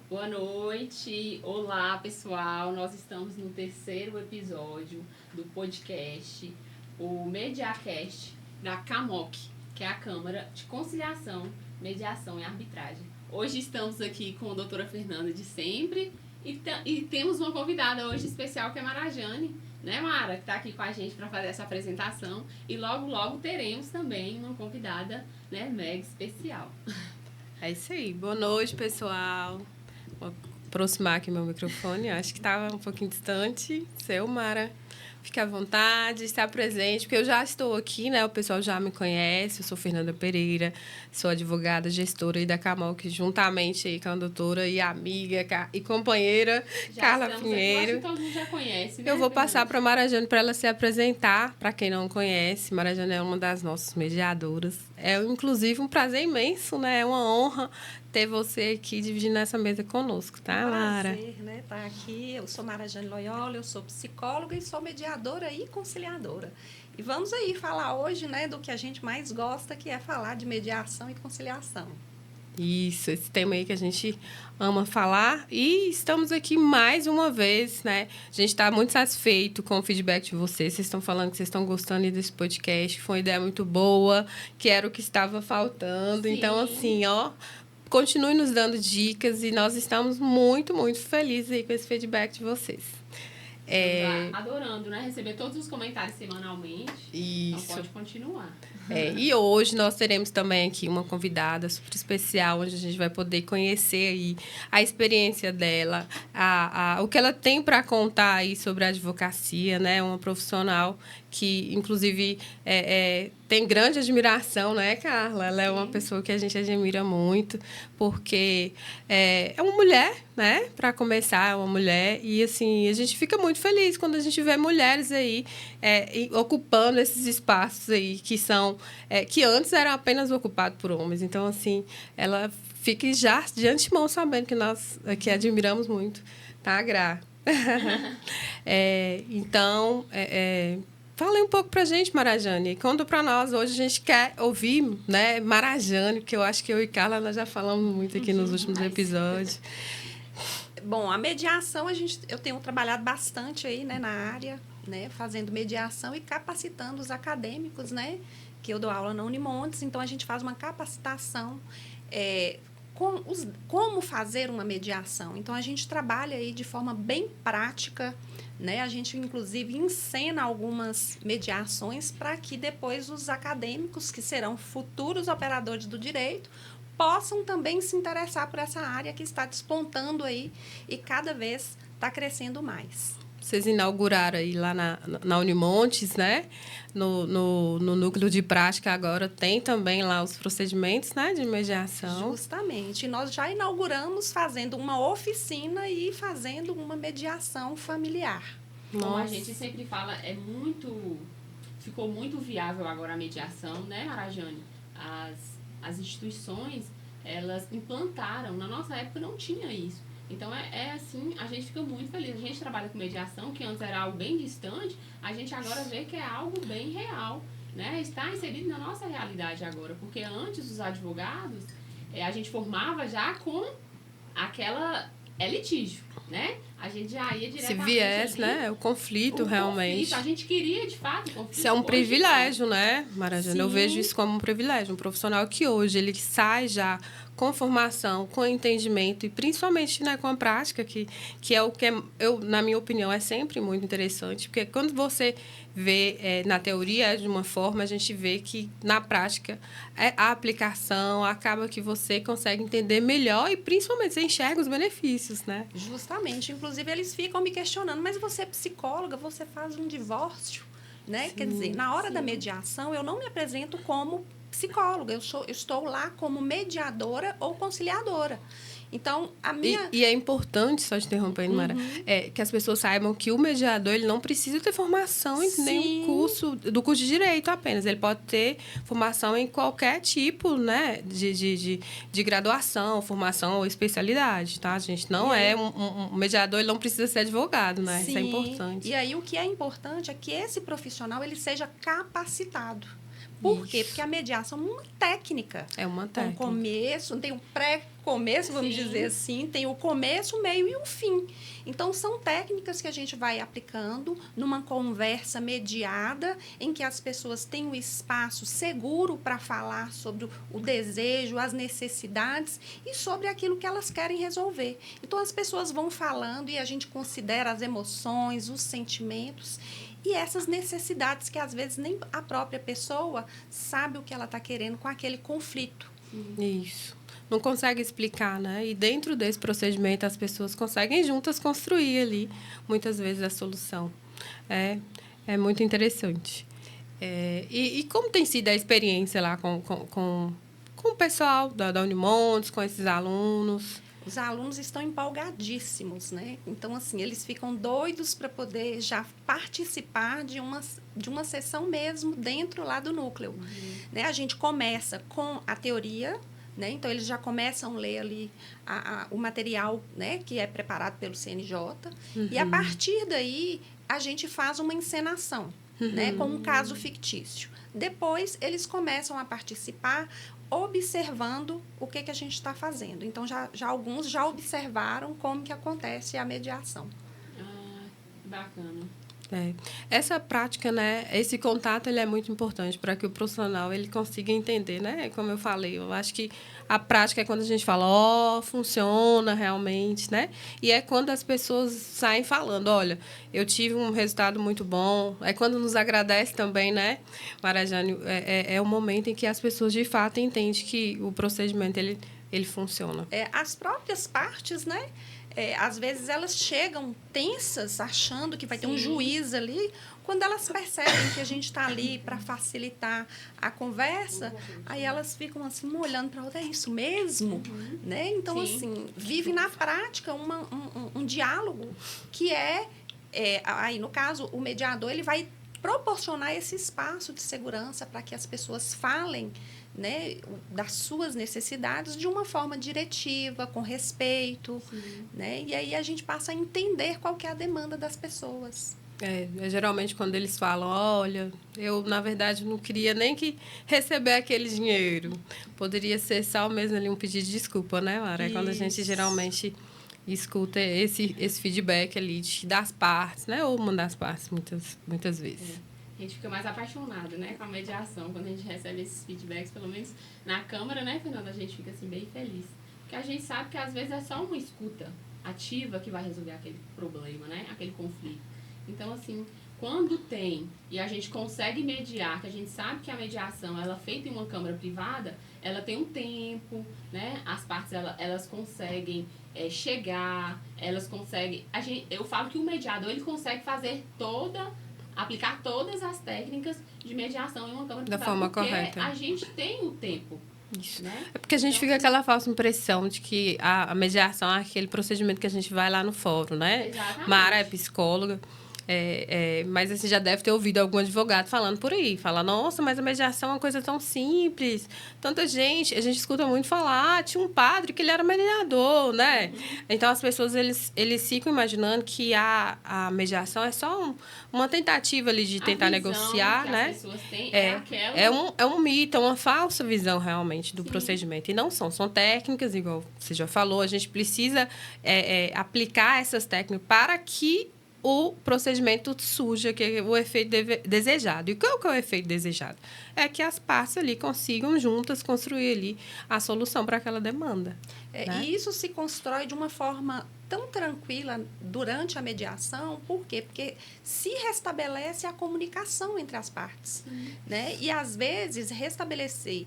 Boa noite, olá pessoal, nós estamos no terceiro episódio do podcast, o Mediacast da CAMOC, que é a Câmara de Conciliação, Mediação e Arbitragem. Hoje estamos aqui com a doutora Fernanda de sempre e temos uma convidada hoje especial que é Mara Jane, né Mara, que está aqui com a gente para fazer essa apresentação e logo teremos também uma convidada, né, mega especial. É isso aí, boa noite pessoal. Vou aproximar aqui meu microfone, acho que estava um pouquinho distante. Seu, Mara, fique à vontade, está presente, porque eu já estou aqui, né? O pessoal já me conhece, eu sou Fernanda Pereira, sou advogada, gestora aí da CAMOC, juntamente aí com a doutora e amiga e companheira Carla Pinheiro. Aqui, todo mundo já conhece, né? Eu vou passar para a Mara Jane para ela se apresentar, para quem não conhece. Mara Jane é uma das nossas mediadoras. É, inclusive, um prazer imenso, né? É uma honra ter você aqui dividindo essa mesa conosco, tá, Mara? Prazer, né? Estar aqui. Eu sou Mara Jane Loyola, eu sou psicóloga e sou mediadora e conciliadora. E vamos aí falar hoje, né, do que a gente mais gosta, que é falar de mediação e conciliação. Isso, esse tema aí que a gente ama falar. E estamos aqui mais uma vez, né? A gente está muito satisfeito com o feedback de vocês. Vocês estão falando que vocês estão gostando desse podcast, que foi uma ideia muito boa, que era o que estava faltando. Sim. Então, assim, ó, continue nos dando dicas e nós estamos muito felizes aí com esse feedback de vocês. Adorando, né? Receber todos os comentários semanalmente. Isso. Então pode continuar. E hoje nós teremos também aqui uma convidada super especial, onde a gente vai poder conhecer aí a experiência dela, o que ela tem para contar aí sobre a advocacia, né? Uma profissional que, inclusive, tem grande admiração, né, Carla? Ela é uma pessoa que a gente admira muito, porque é uma mulher, né? Para começar, é uma mulher. E, assim, a gente fica muito feliz quando a gente vê mulheres aí ocupando esses espaços aí que são... que antes eram apenas ocupados por homens. Então, assim, ela fica já de antemão sabendo que nós aqui admiramos muito, tá, Gra? Então, fala um pouco pra gente, Mara Jane. Conta pra nós. Hoje a gente quer ouvir, né, Mara Jane, que eu acho que eu e Carla nós já falamos muito aqui nos últimos episódios. Bom, a mediação, eu tenho trabalhado bastante aí, né, na área, né, fazendo mediação e capacitando os acadêmicos, né, que eu dou aula na Unimontes. Então, a gente faz uma capacitação como fazer uma mediação. Então, a gente trabalha aí de forma bem prática, né? A gente, inclusive, ensina algumas mediações para que depois os acadêmicos, que serão futuros operadores do direito, possam também se interessar por essa área que está despontando aí e cada vez está crescendo mais. Vocês inauguraram aí lá na Unimontes, né? No núcleo de prática agora tem também lá os procedimentos, né, de mediação. Justamente. Nós já inauguramos fazendo uma oficina e fazendo uma mediação familiar. Como a gente sempre fala, ficou muito viável agora a mediação, né, Mara Jane? As instituições, elas implantaram. Na nossa época não tinha isso. Então, assim, a gente fica muito feliz. A gente trabalha com mediação, que antes era algo bem distante, a gente agora vê que é algo bem real, né? Está inserido na nossa realidade agora, porque antes os advogados, a gente formava já com aquela litígio, né? A gente já ia diretamente... Se viesse, né? O conflito, realmente. A gente queria, de fato, o conflito. Isso é um privilégio, né, Mara Jane? Eu vejo isso como um privilégio. Um profissional que hoje ele sai já com formação, com entendimento e principalmente, né, com a prática, que é o que, na minha opinião, é sempre muito interessante. Porque quando você vê na teoria de uma forma, a gente vê que na prática a aplicação acaba que você consegue entender melhor e principalmente você enxerga os benefícios, né? Justamente. Inclusive, eles ficam me questionando, mas você é psicóloga, você faz um divórcio, né? Sim, quer dizer, na hora da mediação, eu não me apresento como psicóloga, eu estou lá como mediadora ou conciliadora. Então, a minha... E é importante, só te interrompendo, Mara, que as pessoas saibam que o mediador ele não precisa ter formação em nenhum curso de Direito apenas. Ele pode ter formação em qualquer tipo, né, de graduação, formação ou especialidade, tá? A gente não um mediador, ele não precisa ser advogado, né? Sim. Isso é importante. E aí, o que é importante é que esse profissional ele seja capacitado. Por quê? Porque a mediação é uma técnica. É uma técnica. Tem um começo, tem um pré-começo, vamos dizer assim, tem o começo, o meio e o fim. Então, são técnicas que a gente vai aplicando numa conversa mediada, em que as pessoas têm um espaço seguro para falar sobre o desejo, as necessidades e sobre aquilo que elas querem resolver. Então, as pessoas vão falando e a gente considera as emoções, os sentimentos e essas necessidades que, às vezes, nem a própria pessoa sabe o que ela está querendo com aquele conflito. Isso. Não consegue explicar, né? E dentro desse procedimento, as pessoas conseguem juntas construir ali, muitas vezes, a solução. É muito interessante. E como tem sido a experiência lá com o pessoal da Unimontes, com esses alunos? Os alunos estão empolgadíssimos, né? Então, assim, eles ficam doidos para poder já participar de uma sessão mesmo dentro lá do núcleo. Né? A gente começa com a teoria, né? Então, eles já começam a ler ali o material, né? Que é preparado pelo CNJ. E, a partir daí, a gente faz uma encenação, né? Com um caso fictício. Depois, eles começam a participar observando o que a gente está fazendo. Então, alguns já observaram como que acontece a mediação. Bacana. Essa prática, né, esse contato, ele é muito importante para que o profissional ele consiga entender, né? Como eu falei, eu acho que a prática é quando a gente fala, funciona realmente, né? E é quando as pessoas saem falando, olha, eu tive um resultado muito bom. É quando nos agradece também, né, Marajane? É o momento em que as pessoas, de fato, entendem que o procedimento, ele funciona. As próprias partes, né? Às vezes elas chegam tensas, achando que vai ter um juiz ali. Quando elas percebem que a gente está ali para facilitar a conversa, aí elas ficam assim, olhando para outra, é isso mesmo? Né? Então, assim, vive na prática um diálogo que aí no caso, o mediador ele vai proporcionar esse espaço de segurança para que as pessoas falem, né, das suas necessidades de uma forma diretiva, com respeito, né? E aí a gente passa a entender qual que é a demanda das pessoas. Geralmente quando eles falam, olha, eu na verdade não queria nem que receber aquele dinheiro. Poderia ser só mesmo ali um pedido de desculpa, né, Mara? É quando a gente geralmente escuta esse feedback ali das partes, né? Ou uma das partes, muitas vezes. A gente fica mais apaixonado, né, com a mediação, quando a gente recebe esses feedbacks, pelo menos na Câmara, né, Fernanda? A gente fica assim bem feliz. Porque a gente sabe que às vezes é só uma escuta ativa que vai resolver aquele problema, né, aquele conflito. Então, assim, quando tem e a gente consegue mediar, que a gente sabe que a mediação ela é feita em uma Câmara privada, ela tem um tempo, né? As partes elas conseguem chegar, elas conseguem... eu falo que o mediador ele consegue aplicar todas as técnicas de mediação em uma Câmara privada. Da forma porque correta. A gente tem o tempo. Isso. Né? É porque a gente fica aquela falsa impressão de que a mediação é aquele procedimento que a gente vai lá no fórum, né? Exatamente. Mara é psicóloga. Mas você já deve ter ouvido algum advogado falando por aí. Fala, nossa, mas a mediação é uma coisa tão simples. Tanta gente... A gente escuta muito falar, tinha um padre que ele era mediador, né? Então, as pessoas, eles ficam imaginando que a mediação é só uma tentativa ali de tentar negociar, que né? As pessoas têm É um mito, é uma falsa visão, realmente, do procedimento. E não são técnicas, igual você já falou, a gente precisa aplicar essas técnicas para que o procedimento surja, que é o efeito desejado. E qual que é o efeito desejado? É que as partes ali consigam juntas construir ali a solução para aquela demanda. Né? E isso se constrói de uma forma tão tranquila durante a mediação. Por quê? Porque se restabelece a comunicação entre as partes. Né? E, às vezes, restabelecer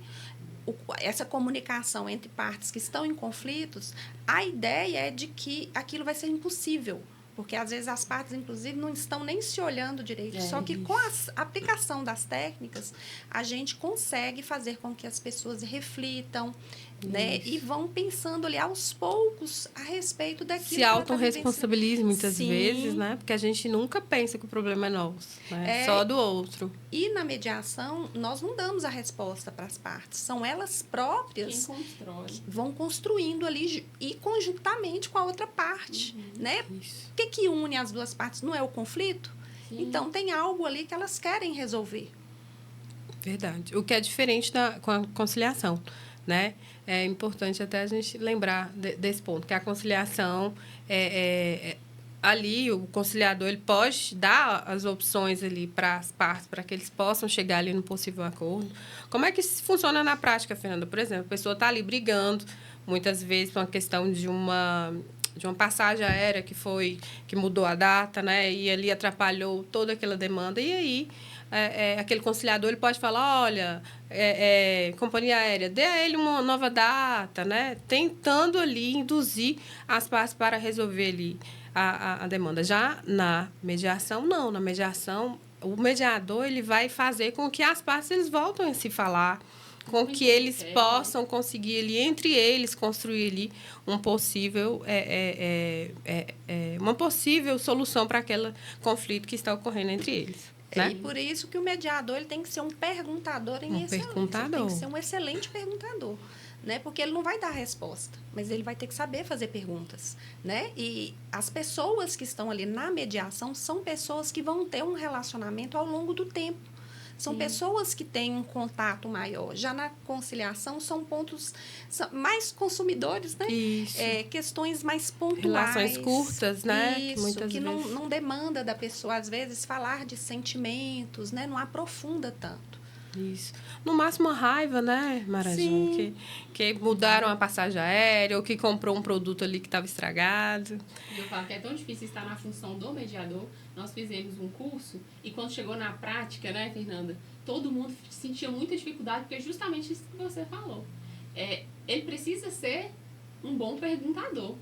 essa comunicação entre partes que estão em conflitos, a ideia é de que aquilo vai ser impossível. Porque, às vezes, as partes, inclusive, não estão nem se olhando direito. Só que, com a aplicação das técnicas, a gente consegue fazer com que as pessoas reflitam, né? E vão pensando ali, aos poucos, a respeito daquilo que se autorresponsabilize muitas vezes, né? Porque a gente nunca pensa que o problema é nosso, né? Só do outro. E, na mediação, nós não damos a resposta para as partes. São elas próprias que vão construindo ali e conjuntamente com a outra parte, né? Isso. O que une as duas partes? Não é o conflito? Sim. Então, tem algo ali que elas querem resolver. Verdade. O que é diferente com a conciliação, né? É importante até a gente lembrar desse ponto, que a conciliação ali o conciliador ele pode dar as opções ali para as partes, para que eles possam chegar ali no possível acordo. Como é que isso funciona na prática, Fernanda? Por exemplo, a pessoa está ali brigando, muitas vezes por uma questão de uma passagem aérea que mudou a data, né? E ali atrapalhou toda aquela demanda. E aí, aquele conciliador ele pode falar, olha, companhia aérea, dê a ele uma nova data, né? Tentando ali induzir as partes para resolver ali a demanda. Já na mediação, não. Na mediação, o mediador ele vai fazer com que as partes eles voltem a se falar, com que eles possam conseguir ali, entre eles, construir ali uma possível solução para aquele conflito que está ocorrendo entre eles. Né? E por isso que o mediador ele tem que ser um perguntador em excelência. Ele tem que ser um excelente perguntador. Né? Porque ele não vai dar resposta, mas ele vai ter que saber fazer perguntas, né? E as pessoas que estão ali na mediação são pessoas que vão ter um relacionamento ao longo do tempo. São pessoas que têm um contato maior. Já na conciliação, são pontos mais consumidores, né? Isso. Questões mais pontuais. Relações curtas, né? Isso, que não demanda da pessoa, às vezes, falar de sentimentos, né? Não aprofunda tanto. Isso. No máximo, uma raiva, né, Marajane? Que mudaram a passagem aérea ou que comprou um produto ali que estava estragado. Eu falo que é tão difícil estar na função do mediador. Nós fizemos um curso e quando chegou na prática, né, Fernanda? Todo mundo sentia muita dificuldade porque é justamente isso que você falou. Ele precisa ser um bom perguntador.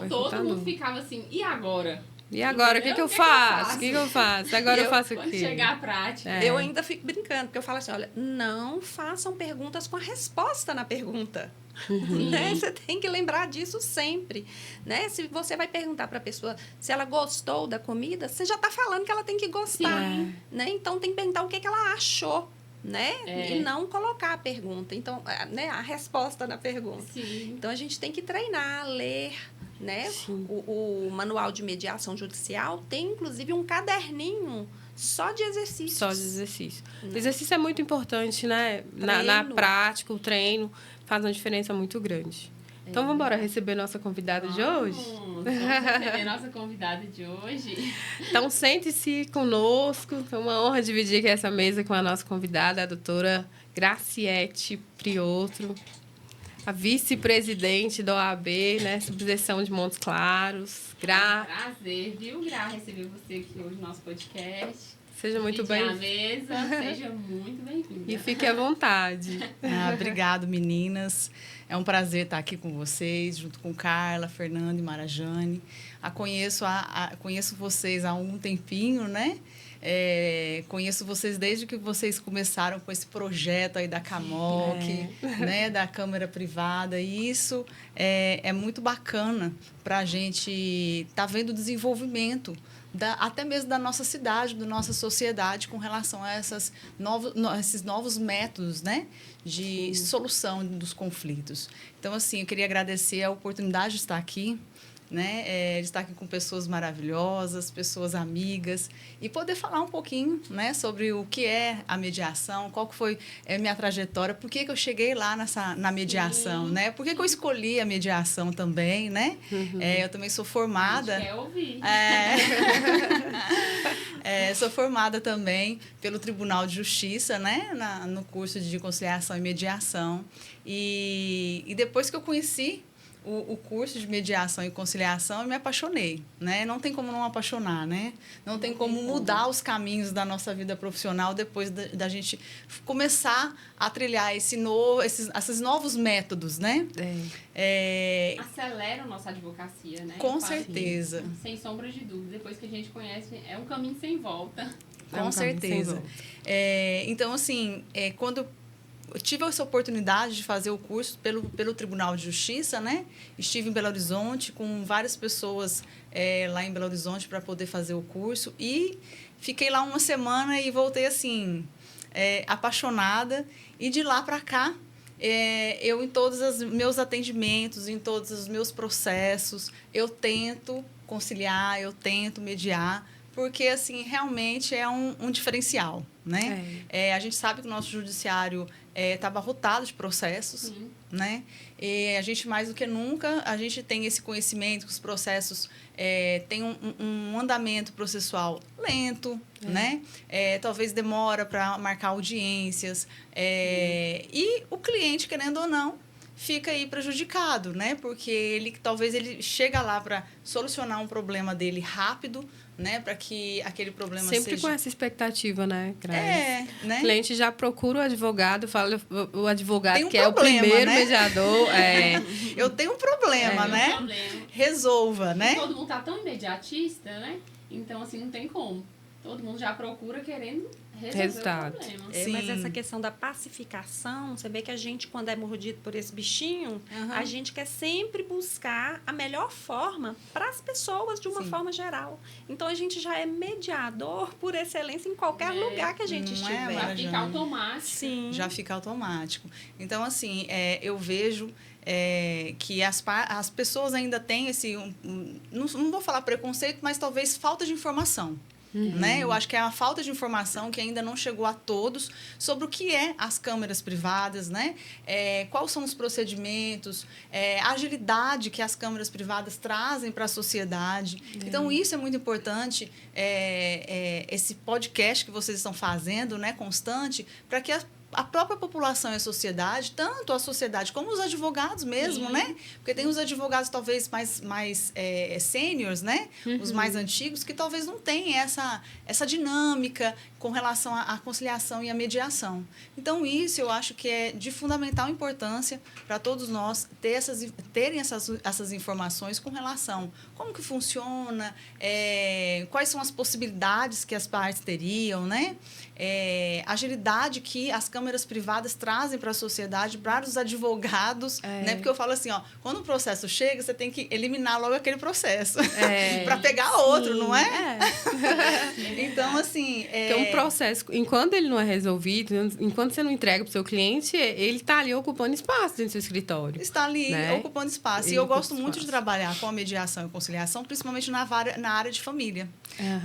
Todo mundo ficava assim, e agora? E agora, o que eu faço? O que eu faço? Agora eu faço o quê? Quando chegar à prática. Eu ainda fico brincando, porque eu falo assim, olha, não façam perguntas com a resposta na pergunta. Né? Você tem que lembrar disso sempre. Né? Se você vai perguntar para a pessoa se ela gostou da comida, você já está falando que ela tem que gostar. Né? Então, tem que perguntar o que ela achou. Né? E não colocar a pergunta. Então, né? A resposta na pergunta. Sim. Então, a gente tem que treinar, ler. Né? O manual de mediação judicial tem, inclusive, um caderninho só de exercícios. Só de exercício. O exercício é muito importante, né? Na prática, o treino faz uma diferença muito grande. Então, vamos embora receber nossa convidada de hoje? Vamos receber nossa convidada de hoje. Então, sente-se conosco. É uma honra dividir aqui essa mesa com a nossa convidada, a doutora Graciete Priotro, a vice-presidente da OAB, né? Subseção de Montes Claros. Prazer, viu, Gra, receber você aqui hoje no nosso podcast. Seja muito bem-vinda. Seja muito bem-vinda. E fique à vontade. Obrigado, meninas. É um prazer estar aqui com vocês, junto com Carla, Fernanda e Marajane. Conheço vocês há um tempinho, né? Conheço vocês desde que vocês começaram com esse projeto aí da CAMOC, né, da Câmara Privada, e isso é muito bacana para a gente estar vendo o desenvolvimento até mesmo da nossa cidade, da nossa sociedade, com relação a esses novos métodos, né, de solução dos conflitos. Então, assim, eu queria agradecer a oportunidade de estar aqui, né, de estar aqui com pessoas maravilhosas, pessoas amigas, e poder falar um pouquinho, né, sobre o que é a mediação, qual que foi a minha trajetória, por que eu cheguei lá na mediação, né, por que eu escolhi a mediação também, né, eu também sou formada... A gente quer ouvir. Sou formada também pelo Tribunal de Justiça, né, no curso de conciliação e mediação, e depois que eu conheci o curso de mediação e conciliação, eu me apaixonei, né? Não tem como não apaixonar, né? Não tem como mudar os caminhos da nossa vida profissional depois da gente começar a trilhar esses novos métodos, né? Acelera a nossa advocacia, né? Com certeza. Sem sombra de dúvida. Depois que a gente conhece, é um caminho sem volta. Com certeza. Então, assim, quando eu tive essa oportunidade de fazer o curso pelo Tribunal de Justiça, né? Estive em Belo Horizonte com várias pessoas lá em Belo Horizonte para poder fazer o curso e fiquei lá uma semana e voltei assim apaixonada, e de lá para cá eu em todos os meus atendimentos, em todos os meus processos, eu tento conciliar, eu tento mediar, porque, assim, realmente é um diferencial, né? A gente sabe que o nosso judiciário está abarrotado de processos, Sim. né? E a gente, mais do que nunca, a gente tem esse conhecimento que os processos têm um andamento processual lento, né? Talvez demora para marcar audiências. E o cliente, querendo ou não, fica aí prejudicado, né? Porque talvez ele chega lá para solucionar um problema dele rápido, né? Para que aquele problema sempre seja... com essa expectativa, né, Grazi? né? O cliente já procura o advogado, fala o advogado que é o problema, primeiro né? mediador. Eu tenho um problema, né? Um problema. Resolva, né? E todo mundo tá tão imediatista, né? Então, assim, não tem como. Todo mundo já procura querendo resolver Resultado. o problema. Mas Sim. essa questão da pacificação, você vê que a gente, quando é mordido por esse bichinho, a gente quer sempre buscar a melhor forma para as pessoas de uma Sim. forma geral. Então, a gente já é mediador por excelência em qualquer lugar que a gente Não é, estiver. Já Marajane? fica automático. Sim. Já fica automático. Então, assim, eu vejo que as pessoas ainda têm esse... não vou falar preconceito, mas talvez falta de informação. Né? Eu acho que é a falta de informação que ainda não chegou a todos sobre o que é as câmeras privadas, né? Quais são os procedimentos, a agilidade que as câmeras privadas trazem para a sociedade. Então, isso é muito importante, esse podcast que vocês estão fazendo, né, constante, para que a própria população e a sociedade, tanto a sociedade como os advogados mesmo, né? Porque tem os advogados talvez mais sêniores, né? Os mais antigos, que talvez não tenham essa dinâmica com relação à conciliação e à mediação. Então, isso eu acho que é de fundamental importância para todos nós terem essas informações com relação a como que funciona, quais são as possibilidades que as partes teriam, né? A agilidade que as câmeras privadas trazem para a sociedade, para os advogados, né? Porque eu falo assim, ó, quando o processo chega, você tem que eliminar logo aquele processo para pegar outro, não é? Então, assim... Porque um processo, enquanto ele não é resolvido, enquanto você não entrega para o seu cliente, ele está ali ocupando espaço dentro do seu escritório. Está ali, né? ocupando espaço. E eu gosto muito de trabalhar com a mediação e conciliação, principalmente na área de família.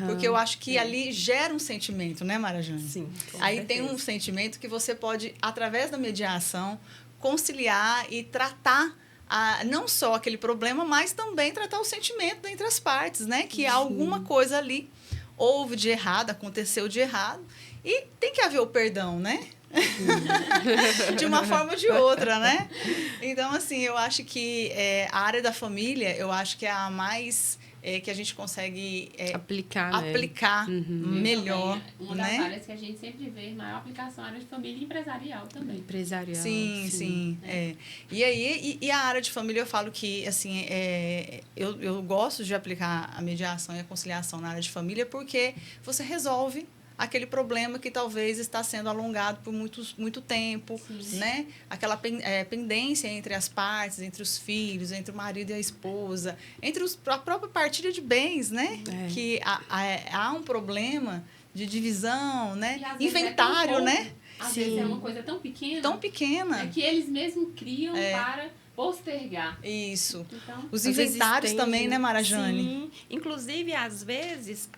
Porque eu acho que ali gera um sentimento, né, Marajane? Sim. Aí tem um sentimento que você pode, através da mediação, conciliar e tratar não só aquele problema, mas também tratar o sentimento entre as partes, né? Que alguma coisa ali houve de errado, aconteceu de errado, e tem que haver o perdão, né? De uma forma ou de outra, né? Então, assim, eu acho que a área da família, eu acho que é a mais... que a gente consegue aplicar melhor. Uma das áreas que a gente sempre vê maior aplicação é a área de família e empresarial também. Empresarial. Sim. E aí, a área de família, eu falo que, assim, eu gosto de aplicar a mediação e a conciliação na área de família porque você resolve aquele problema que talvez está sendo alongado por muito tempo, né? Aquela pendência entre as partes, entre os filhos, entre o marido e a esposa, entre a própria partilha de bens, né? Que há um problema de divisão, né? Inventário, né? Às vezes é uma coisa tão pequena. Tão pequena. Que eles mesmos criam para postergar. Isso. Então, os inventários também, né, Marajane? Sim. Inclusive, às vezes,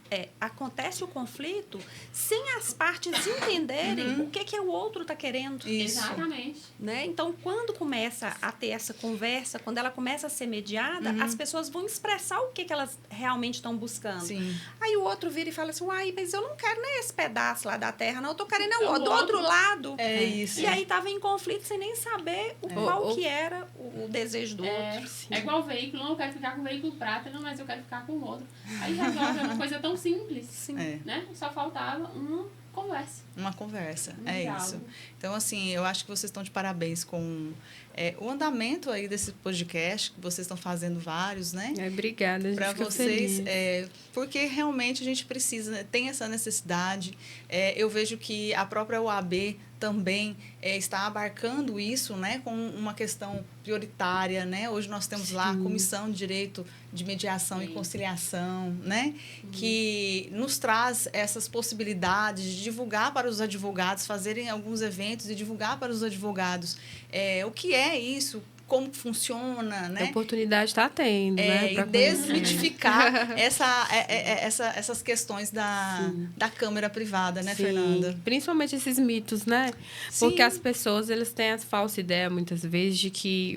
acontece o conflito sem as partes entenderem o que o outro está querendo. Isso. Exatamente. Né? Então, quando começa a ter essa conversa, quando ela começa a ser mediada, as pessoas vão expressar o que elas realmente estão buscando. Sim. Aí o outro vira e fala assim, uai, mas eu não quero nem esse pedaço lá da terra, não. Eu tô querendo do outro lado. É isso. E aí estava em conflito sem nem saber qual que era o desejo do outro. É igual veículo, não, eu quero ficar com o veículo prata, não, mas eu quero ficar com o outro. Aí resolve uma coisa tão simples, né? Só faltava uma conversa. Uma conversa, diálogo. Isso. Então, assim, eu acho que vocês estão de parabéns com o andamento aí desse podcast, que vocês estão fazendo vários, né? Obrigada, a gente para fica vocês, feliz. porque realmente a gente precisa, tem essa necessidade. Eu vejo que a própria UAB também está abarcando isso, né, com uma questão prioritária, né? Hoje nós temos lá a Comissão de Direito de Mediação e Conciliação, né, que nos traz essas possibilidades de divulgar para os advogados, fazerem alguns eventos e divulgar para os advogados o que é isso, como funciona, né? A oportunidade está tendo, né? E pra desmitificar essas questões da câmera privada, né, Sim, Fernanda? principalmente esses mitos, né? Sim. Porque as pessoas, eles têm a falsa ideia, muitas vezes, de que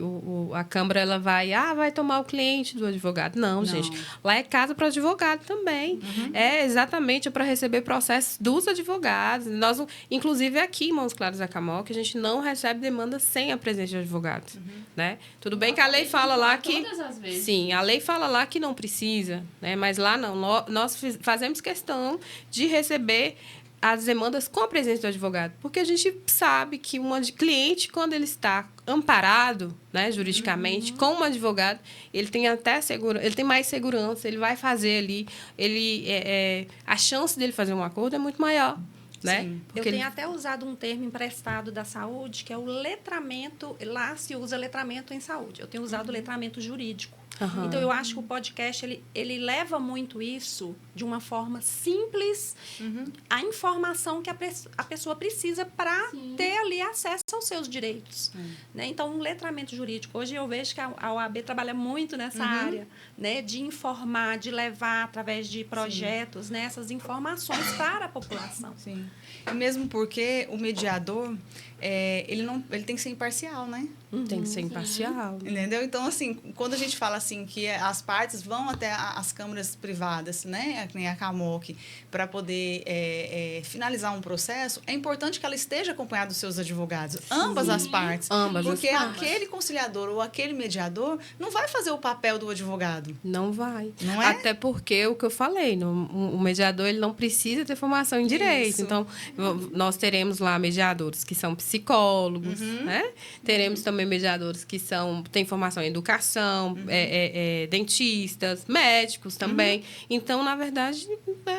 a Câmara, ela vai tomar o cliente do advogado. Não, gente. Lá é casa para advogado também. É exatamente para receber processos dos advogados. Nós, inclusive, aqui em Montes Claros da Camoca, a gente não recebe demanda sem a presença de advogados, né? Tudo bem que a lei fala lá que... Todas as vezes. Sim, a lei fala lá que não precisa, né? Mas lá não. Nós fazemos questão de receber as demandas com a presença do advogado, porque a gente sabe que um cliente, quando ele está amparado, né, juridicamente, com um advogado, ele tem ele tem mais segurança, ele vai fazer ali, a chance dele fazer um acordo é muito maior. Né? Eu tenho até usado um termo emprestado da saúde, que é o letramento. Lá se usa letramento em saúde. Eu tenho usado o letramento jurídico. Então, eu acho que o podcast, ele leva muito isso de uma forma simples, a informação que a pessoa precisa para ter ali acesso aos seus direitos. Né? Então, um letramento jurídico. Hoje eu vejo que a OAB trabalha muito nessa área, né? De informar, de levar, através de projetos, né? Essas informações para a população. Sim. E mesmo porque o mediador, ele tem que ser imparcial, né? Tem que ser imparcial. Entendeu? Então, assim, quando a gente fala assim que as partes vão até as câmaras privadas, né, que nem a CAMOC, para poder finalizar um processo, é importante que ela esteja acompanhada dos seus advogados, ambas as partes. Porque aquele conciliador ou aquele mediador não vai fazer o papel do advogado. Não vai. Não é? Até porque, o que eu falei, o mediador, ele não precisa ter formação em direito. Isso. Então, nós teremos lá mediadores que são psicólogos, né? Teremos também mediadores que têm formação em educação, dentistas, médicos também. Então, na verdade,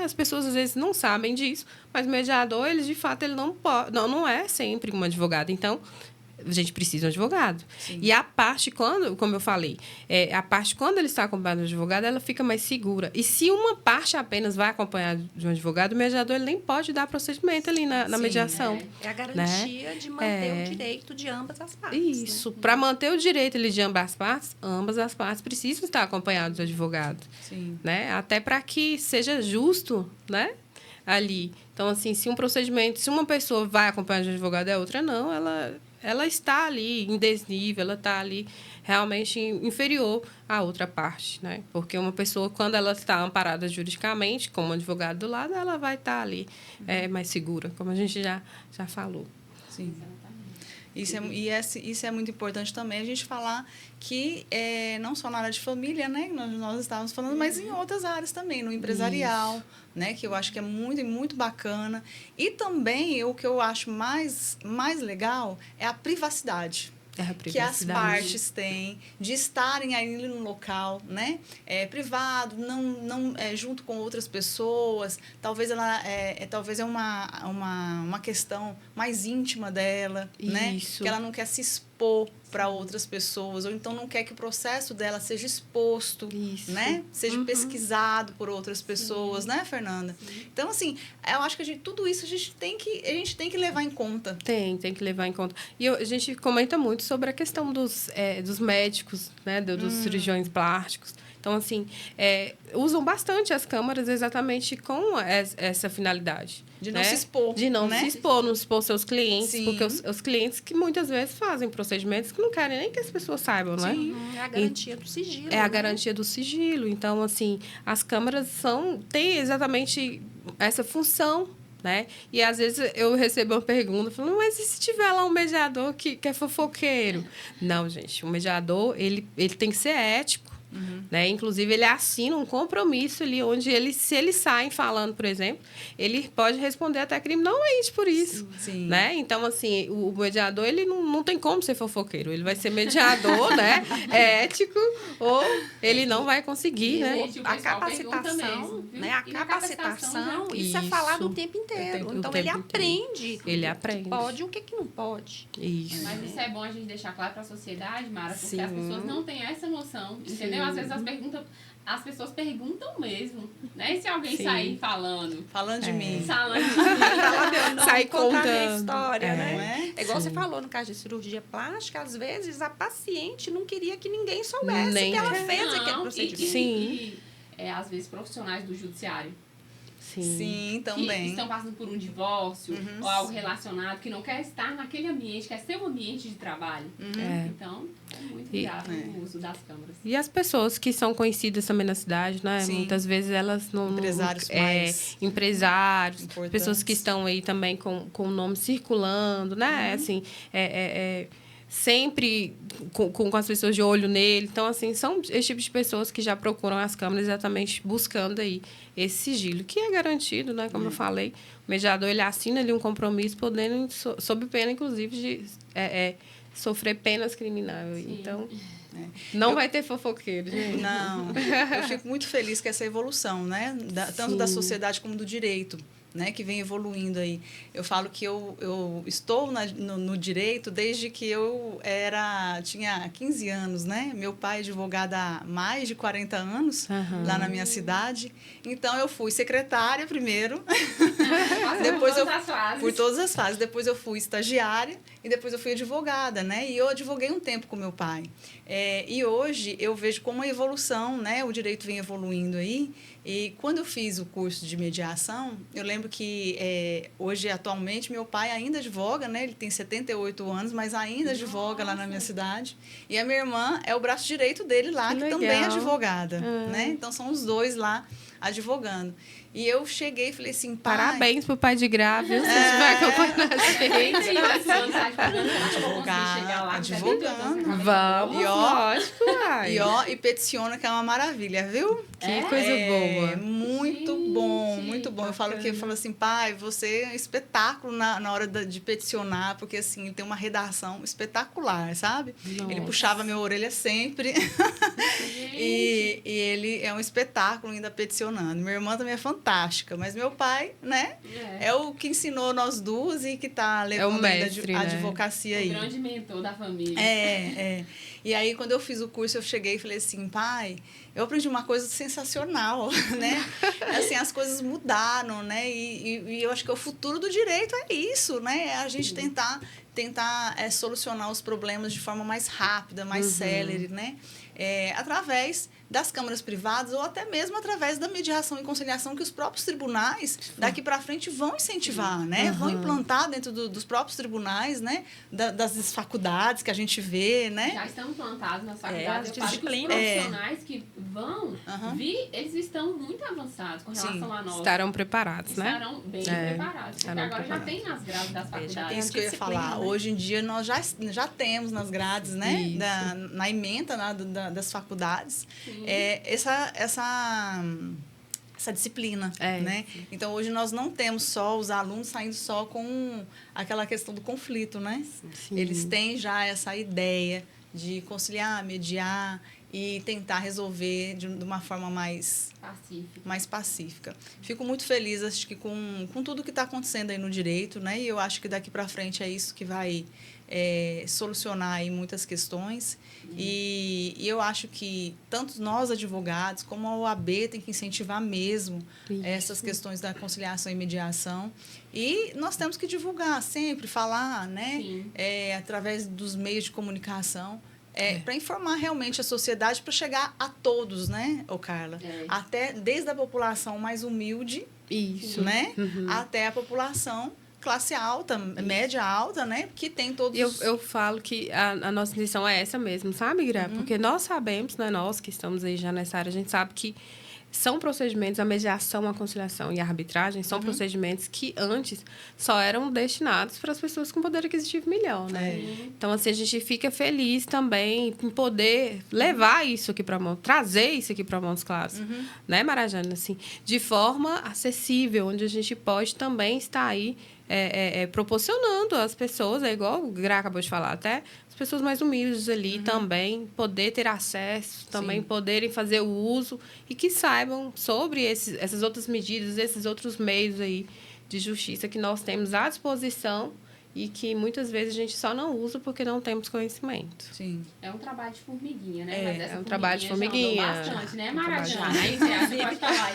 as pessoas às vezes não sabem disso, mas o mediador, ele de fato, ele não é sempre um advogado. Então, a gente precisa de um advogado. Sim. E a parte, como eu falei, a parte, quando ele está acompanhado de um advogado, ela fica mais segura. E se uma parte apenas vai acompanhada de um advogado, o mediador, ele nem pode dar procedimento ali na mediação. É a garantia, né, de manter o direito de ambas as partes. Isso. Né? Para manter o direito ali de ambas as partes precisam estar acompanhadas do advogado. Sim. Né? Até para que seja justo, né? Ali. Então, assim, se uma pessoa vai acompanhar de um advogado e a outra não, ela está ali em desnível, ela está ali realmente inferior à outra parte, né? Porque uma pessoa, quando ela está amparada juridicamente, como um advogado do lado, ela vai estar ali mais segura, como a gente já falou. Sim. Isso é muito importante também, a gente falar que não só na área de família, né, nós estávamos falando, mas em outras áreas também, no empresarial, né, que eu acho que é muito, muito bacana. E também, o que eu acho mais legal é a privacidade. Que as partes têm de estarem ali no local, né? Privado, não junto com outras pessoas. Talvez talvez é uma questão mais íntima dela, né? Que ela não quer se expor para outras pessoas, ou então não quer que o processo dela seja exposto, né? Seja pesquisado por outras pessoas, né, Fernanda? Então, assim, eu acho que tudo isso a gente tem que levar em conta. Tem que levar em conta. E a gente comenta muito sobre a questão dos médicos, né, dos cirurgiões plásticos. Então, assim, usam bastante as câmaras exatamente com essa finalidade. De não se expor. De não se expor, não expor seus clientes. Sim. Porque os clientes que muitas vezes fazem procedimentos que não querem nem que as pessoas saibam, né? Sim, é a garantia do sigilo. É a garantia do sigilo. Então, assim, as câmaras têm exatamente essa função, né? E às vezes eu recebo uma pergunta falando, mas e se tiver lá um mediador que é fofoqueiro? Não, gente, o mediador, ele tem que ser ético. Né? Inclusive, ele assina um compromisso ali, onde se eles saem falando, por exemplo, ele pode responder até criminalmente por isso. Sim. Né? Então, assim, o mediador, ele não tem como ser fofoqueiro. Ele vai ser mediador, né? Ético, ou ele não vai conseguir, né? A capacitação, né? A capacitação, isso é falado o tempo inteiro. Então, ele aprende. Ele aprende. O que pode e o que não pode. Isso. Mas isso é bom a gente deixar claro para a sociedade, Mara, porque as pessoas não têm essa noção, entendeu? Às vezes as perguntas, as pessoas perguntam mesmo, né? E se alguém Sim. sair falando Falando de mim. falando de mim, Falar meu nome, Sai contar minha contando. história, Não né? é? É igual Sim. você falou no caso de cirurgia plástica, às vezes a paciente não queria que ninguém soubesse Nem que ela quer. fez aquele Não, procedimento. Sim. às vezes profissionais do judiciário Sim. Sim, que também. estão passando por um divórcio Uhum. ou algo relacionado, que não quer estar naquele ambiente, quer ser um ambiente de trabalho. É. Então, é muito E- viável o uso das câmeras. E as pessoas que são conhecidas também na cidade, né? Sim. Muitas vezes elas não... Empresários mais empresários, importantes. pessoas que estão aí também com o nome circulando, né? Assim, sempre com as pessoas de olho nele. Então, assim, são esse tipo de pessoas que já procuram as câmeras exatamente buscando aí esse sigilo, que é garantido, né? Como eu falei, o mediador, ele assina ali um compromisso, podendo, sob pena, inclusive, de sofrer penas criminais. Sim. Então, não vai ter fofoqueiro, gente. Não, eu fico muito feliz com essa evolução, né? Tanto da Sim. sociedade como do direito, né? Que vem evoluindo aí. Eu falo que eu estou no direito desde que eu tinha 15 anos, né? Meu pai é advogado há mais de 40 anos, Aham. lá na minha cidade. Então, eu fui secretária primeiro, Depois eu- as fases. por todas as fases. Depois eu fui estagiária e depois eu fui advogada, né? E eu advoguei um tempo com meu pai. E hoje eu vejo como a evolução, né? O direito vem evoluindo aí. E quando eu fiz o curso de mediação, eu lembro que hoje, atualmente, meu pai ainda advoga, né? Ele tem 78 anos, mas ainda advoga lá na minha cidade. E a minha irmã é o braço direito dele lá, Que que também é legal. advogada, né? Então, são os dois lá advogando. E eu cheguei e falei assim, pai... Parabéns pro pai de Gra, viu? Se estiver acompanhando a gente. Advogando. Vamos, E ó, lógico, uai. E peticiona, que é uma maravilha, viu? Que coisa boa. Muito Gente, bom, muito bom. Eu bacana. falo assim, pai, você é um espetáculo na hora de peticionar, porque assim, ele tem uma redação espetacular, sabe? Nossa. Ele puxava minha orelha sempre. E ele é um espetáculo ainda peticionando. Minha irmã também é fantástica, mas meu pai, né, é o que ensinou nós duas e que está levando ainda mestre, a né? advocacia O aí. grande mentor da família. E aí, quando eu fiz o curso, eu cheguei e falei assim, pai, eu aprendi uma coisa sensacional, né? Assim, as coisas mudaram, né? E eu acho que o futuro do direito é isso, né? É a gente tentar solucionar os problemas de forma mais rápida, mais célere, né? Através das câmaras privadas ou até mesmo através da mediação e conciliação que os próprios tribunais daqui para frente vão incentivar, né? Vão implantar dentro dos próprios tribunais, né? Das faculdades que a gente vê, né? Já estão implantados nas as faculdades. Eu falo que os disciplinas. profissionais que vão Aham. vir, eles estão muito avançados com relação Sim. a nós. Estarão preparados, né? Estarão bem É, preparados. Porque estarão agora já preparados. tem nas grades das faculdades. Isso que eu ia disciplina, falar. né? Hoje em dia, nós já temos nas grades, né? Isso. Na ementa das faculdades, Sim. essa disciplina, É. né? Então, hoje nós não temos só os alunos saindo só com aquela questão do conflito, né? Sim. Eles têm já essa ideia de conciliar, mediar e tentar resolver de uma forma mais pacífica. Fico muito feliz, acho que com tudo que está acontecendo aí no direito, né? E eu acho que daqui para frente é isso que vai solucionar aí muitas questões. E eu acho que tanto nós, advogados, como a OAB tem que incentivar mesmo Isso. essas questões da conciliação e mediação. E nós temos que divulgar sempre, falar, né? Sim. Através dos meios de comunicação. Para informar realmente a sociedade, para chegar a todos, né, Carla? Até desde a população mais humilde, Isso. né, até a população classe alta, média alta, né, que tem todos Eu falo que a nossa intenção é essa mesmo, sabe, Gra? Porque nós sabemos, né, nós que estamos aí já nessa área, a gente sabe que são procedimentos, a mediação, a conciliação e a arbitragem são procedimentos que antes só eram destinados para as pessoas com poder aquisitivo melhor, né? Então, assim, a gente fica feliz também em poder levar isso aqui para mão, trazer isso aqui para mãos claras, né, Marajane? Assim, de forma acessível, onde a gente pode também estar aí proporcionando às pessoas, igual o Gra acabou de falar, até as pessoas mais humildes ali também poder ter acesso, também poderem fazer o uso e que saibam sobre essas outras medidas, esses outros meios aí de justiça que nós temos à disposição e que muitas vezes a gente só não usa porque não temos conhecimento. Sim. É um trabalho de formiguinha, né? É, Mas essa é um trabalho de formiguinha já formiguinha. andou bastante, né, Um trabalho de Marajana? Aí você pode falar.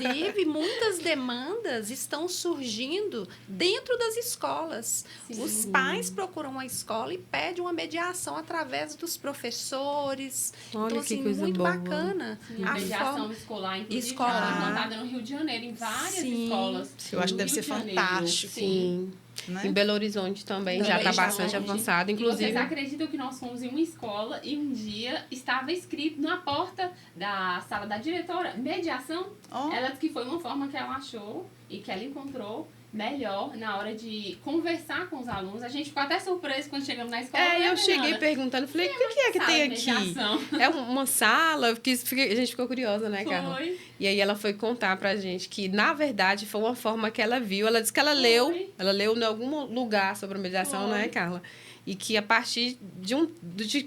Inclusive, muitas demandas estão surgindo dentro das escolas. Sim. Os pais procuram a escola e pedem uma mediação através dos professores. Olha Então, que assim, coisa muito boa. bacana. Sim, a mediação escolar, inclusive, escolar. já foi implantada no Rio de Janeiro, em várias Sim. escolas. Eu acho que do deve Rio ser de Janeiro. fantástico. Sim. Né? Em Belo Horizonte também já Também está já bastante onde- avançado. E Inclusive, vocês acreditam que nós fomos em uma escola e um dia estava escrito na porta da sala da diretora, mediação? Ó. Ela disse que foi uma forma que ela achou e que ela encontrou melhor na hora de conversar com os alunos. A gente ficou até surpreso quando chegamos na escola. né, eu cheguei Fernanda? perguntando, falei, o que é que Sala tem de aqui? mediação. É uma sala? Porque a gente ficou curiosa, né, Carla? Foi. E aí ela foi contar pra gente que, na verdade, foi uma forma que ela viu. Ela disse que ela Foi. leu em algum lugar sobre a mediação, Foi. né, Carla? E que a partir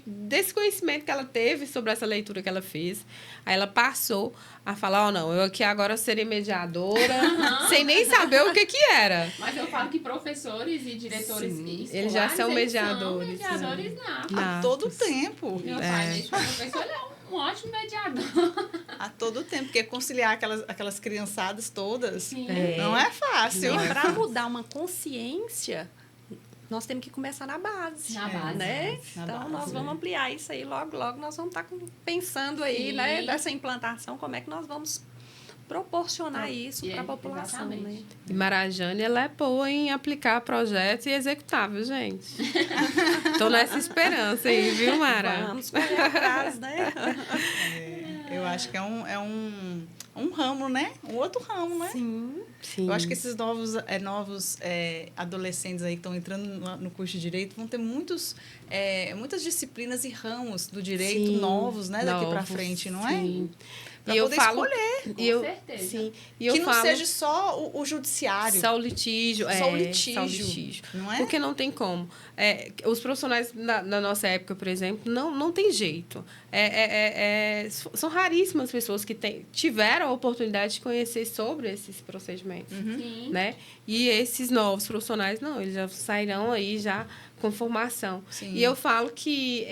desse conhecimento que ela teve sobre essa leitura que ela fez, aí ela passou a falar, não, eu aqui agora serei mediadora, sem nem saber o que era. Mas eu falo que professores e diretores Sim, escolares, eles já são eles mediadores, São mediadores natos. A todo tempo. Meu É. pai, deixa o professor, ele é um ótimo mediador. A todo tempo. Porque conciliar aquelas criançadas todas Sim. não é fácil. E para mudar uma consciência, nós temos que começar na base. Na base. Né? Na Então, base, nós vamos ampliar isso aí. Logo, logo, nós vamos estar pensando aí, Sim. né? Dessa implantação, como é que nós vamos proporcionar isso para a população, né? Exatamente. E Marajane, ela é boa em aplicar projetos e executar, viu, gente? Tô nessa esperança aí, viu, Mara? Vamos correr atrás, né? Eu acho que é um ramo, né? Um outro ramo, né? Sim. Sim. Eu acho que esses novos adolescentes aí que estão entrando no curso de Direito vão ter muitas disciplinas e ramos do direito Sim, novos, né? Daqui para novos, frente, não sim. é? Para E eu poder falo, escolher. Com e eu, certeza. sim, e eu Que não falo seja só o judiciário. só o litígio, Só o litígio, só o litígio. não é? Porque não tem como. Os profissionais na nossa época, por exemplo, não tem jeito. São raríssimas pessoas que tiveram a oportunidade de conhecer sobre esses procedimentos. Sim. Né? E esses novos profissionais, não, eles já sairão aí já com formação. Sim. E eu falo que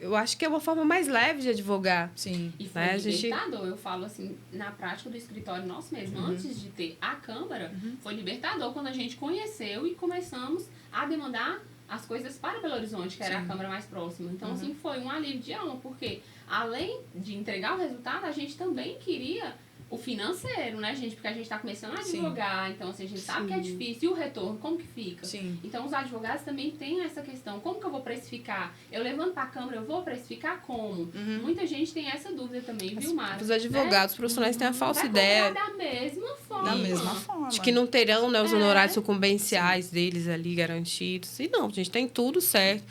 eu acho que é uma forma mais leve de advogar. Sim. E foi Né, a gente- libertador. Eu falo assim, na prática do escritório nosso mesmo, antes de ter a Câmara, foi libertador quando a gente conheceu e começamos a demandar as coisas para Belo Horizonte, que era a Câmara mais próxima. Então, assim, foi um alívio de alma, porque além de entregar o resultado, a gente também queria o financeiro, né, gente? Porque a gente está começando a advogar, então, assim, a gente sabe que é difícil. E o retorno, como que fica? Sim. Então, os advogados também têm essa questão. Como que eu vou precificar? Eu levanto para a Câmara, eu vou precificar como? Muita gente tem essa dúvida também, viu, Mara? Os advogados, os profissionais têm a falsa Vai ideia cobrar da mesma forma. Da mesma forma. de que não terão, né, os honorários sucumbenciais deles ali garantidos. E não, gente, tem tudo certo.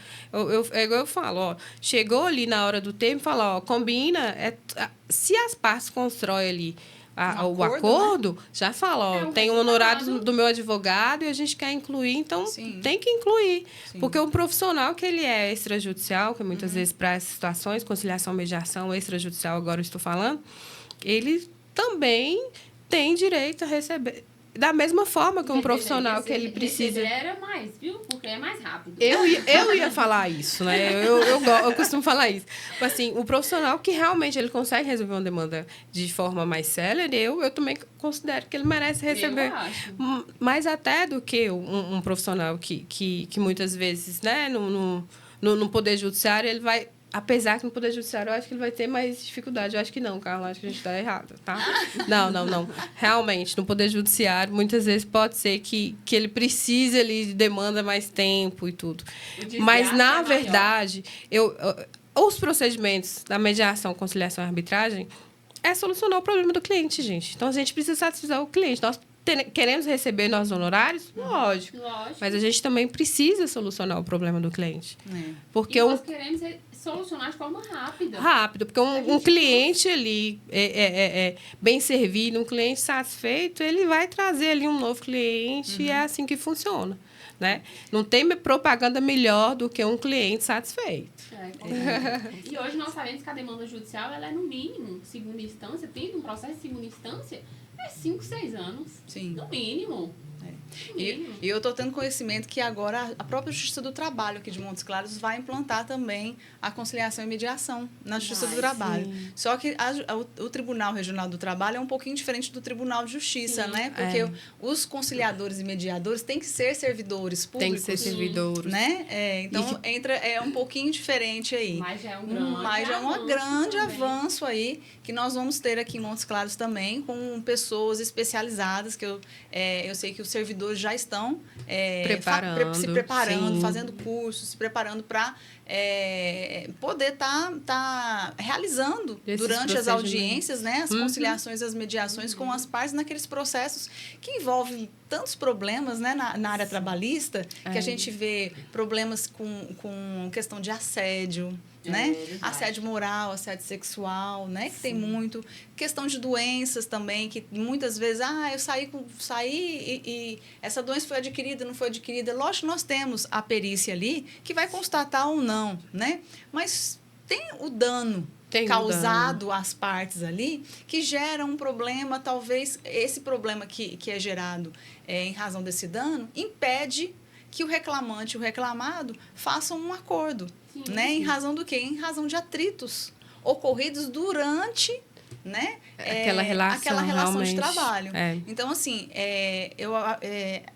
É igual eu falo, ó, chegou ali na hora do tempo e fala, ó, combina, se as partes constroem ali o acordo, já fala, ó, um tem o resultado. honorário do meu advogado e a gente quer incluir, então Sim. tem que incluir. Sim. Porque um profissional que ele é extrajudicial, que muitas vezes para essas situações, conciliação, mediação, extrajudicial, agora eu estou falando, ele também tem direito a receber. Da mesma forma que um profissional que ele precisa. Era mais, viu? Porque é mais rápido. Eu ia falar isso, né? Eu costumo falar isso. Assim, o profissional que realmente ele consegue resolver uma demanda de forma mais célere, eu também considero que ele merece receber Eu acho. mais até do que um profissional que muitas vezes, né, no Poder Judiciário, ele vai. Apesar que no Poder Judiciário eu acho que ele vai ter mais dificuldade. Eu acho que não, Carla. Acho que a gente está errado, tá? Não. Realmente, no Poder Judiciário, muitas vezes pode ser que ele precise ali de demanda mais tempo e tudo. Mas, na verdade, os procedimentos da mediação, conciliação e arbitragem é solucionar o problema do cliente, gente. Então, a gente precisa satisfazer o cliente. Nós queremos receber nossos honorários? Lógico. Mas a gente também precisa solucionar o problema do cliente. Porque E nós queremos solucionar de forma rápida. Rápido, porque um cliente ali bem servido, um cliente satisfeito, ele vai trazer ali um novo cliente e é assim que funciona. Né? Não tem propaganda melhor do que um cliente satisfeito. E hoje nós sabemos que a demanda judicial ela é no mínimo segunda instância, tendo um processo de segunda instância, é 5, 6 anos. Sim. No mínimo. E eu estou tendo conhecimento que agora a própria Justiça do Trabalho aqui de Montes Claros vai implantar também a conciliação e mediação na Justiça do Trabalho. sim. Só que o Tribunal Regional do Trabalho é um pouquinho diferente do Tribunal de Justiça, Sim. né? Porque os conciliadores e mediadores têm que ser servidores públicos. Tem que ser servidores. Né? Então, é um pouquinho diferente aí. Mas já é um grande Mas é um avanço grande também. avanço aí que nós vamos ter aqui em Montes Claros também, com pessoas especializadas, que eu sei que os servidores já estão se preparando, sim. fazendo cursos, se preparando para poder estar realizando Esses durante as procedimentos. audiências, né, as conciliações, as mediações com as partes naqueles processos que envolvem tantos problemas, né, na área trabalhista, que a gente vê problemas com questão de assédio, né? verdade. Assédio moral, assédio sexual, né? Que tem muito. Questão de doenças também, que muitas vezes, eu saí e essa doença foi adquirida, não foi adquirida. Lógico que nós temos a perícia ali que vai constatar ou não, né? Mas tem o dano causado às partes ali, que gera um problema, talvez esse problema que é gerado em razão desse dano, impede que o reclamante e o reclamado façam um acordo. Sim, Né? sim. Em razão do quê? Em razão de atritos ocorridos durante, né, aquela relação de realmente. trabalho. É. Então, assim,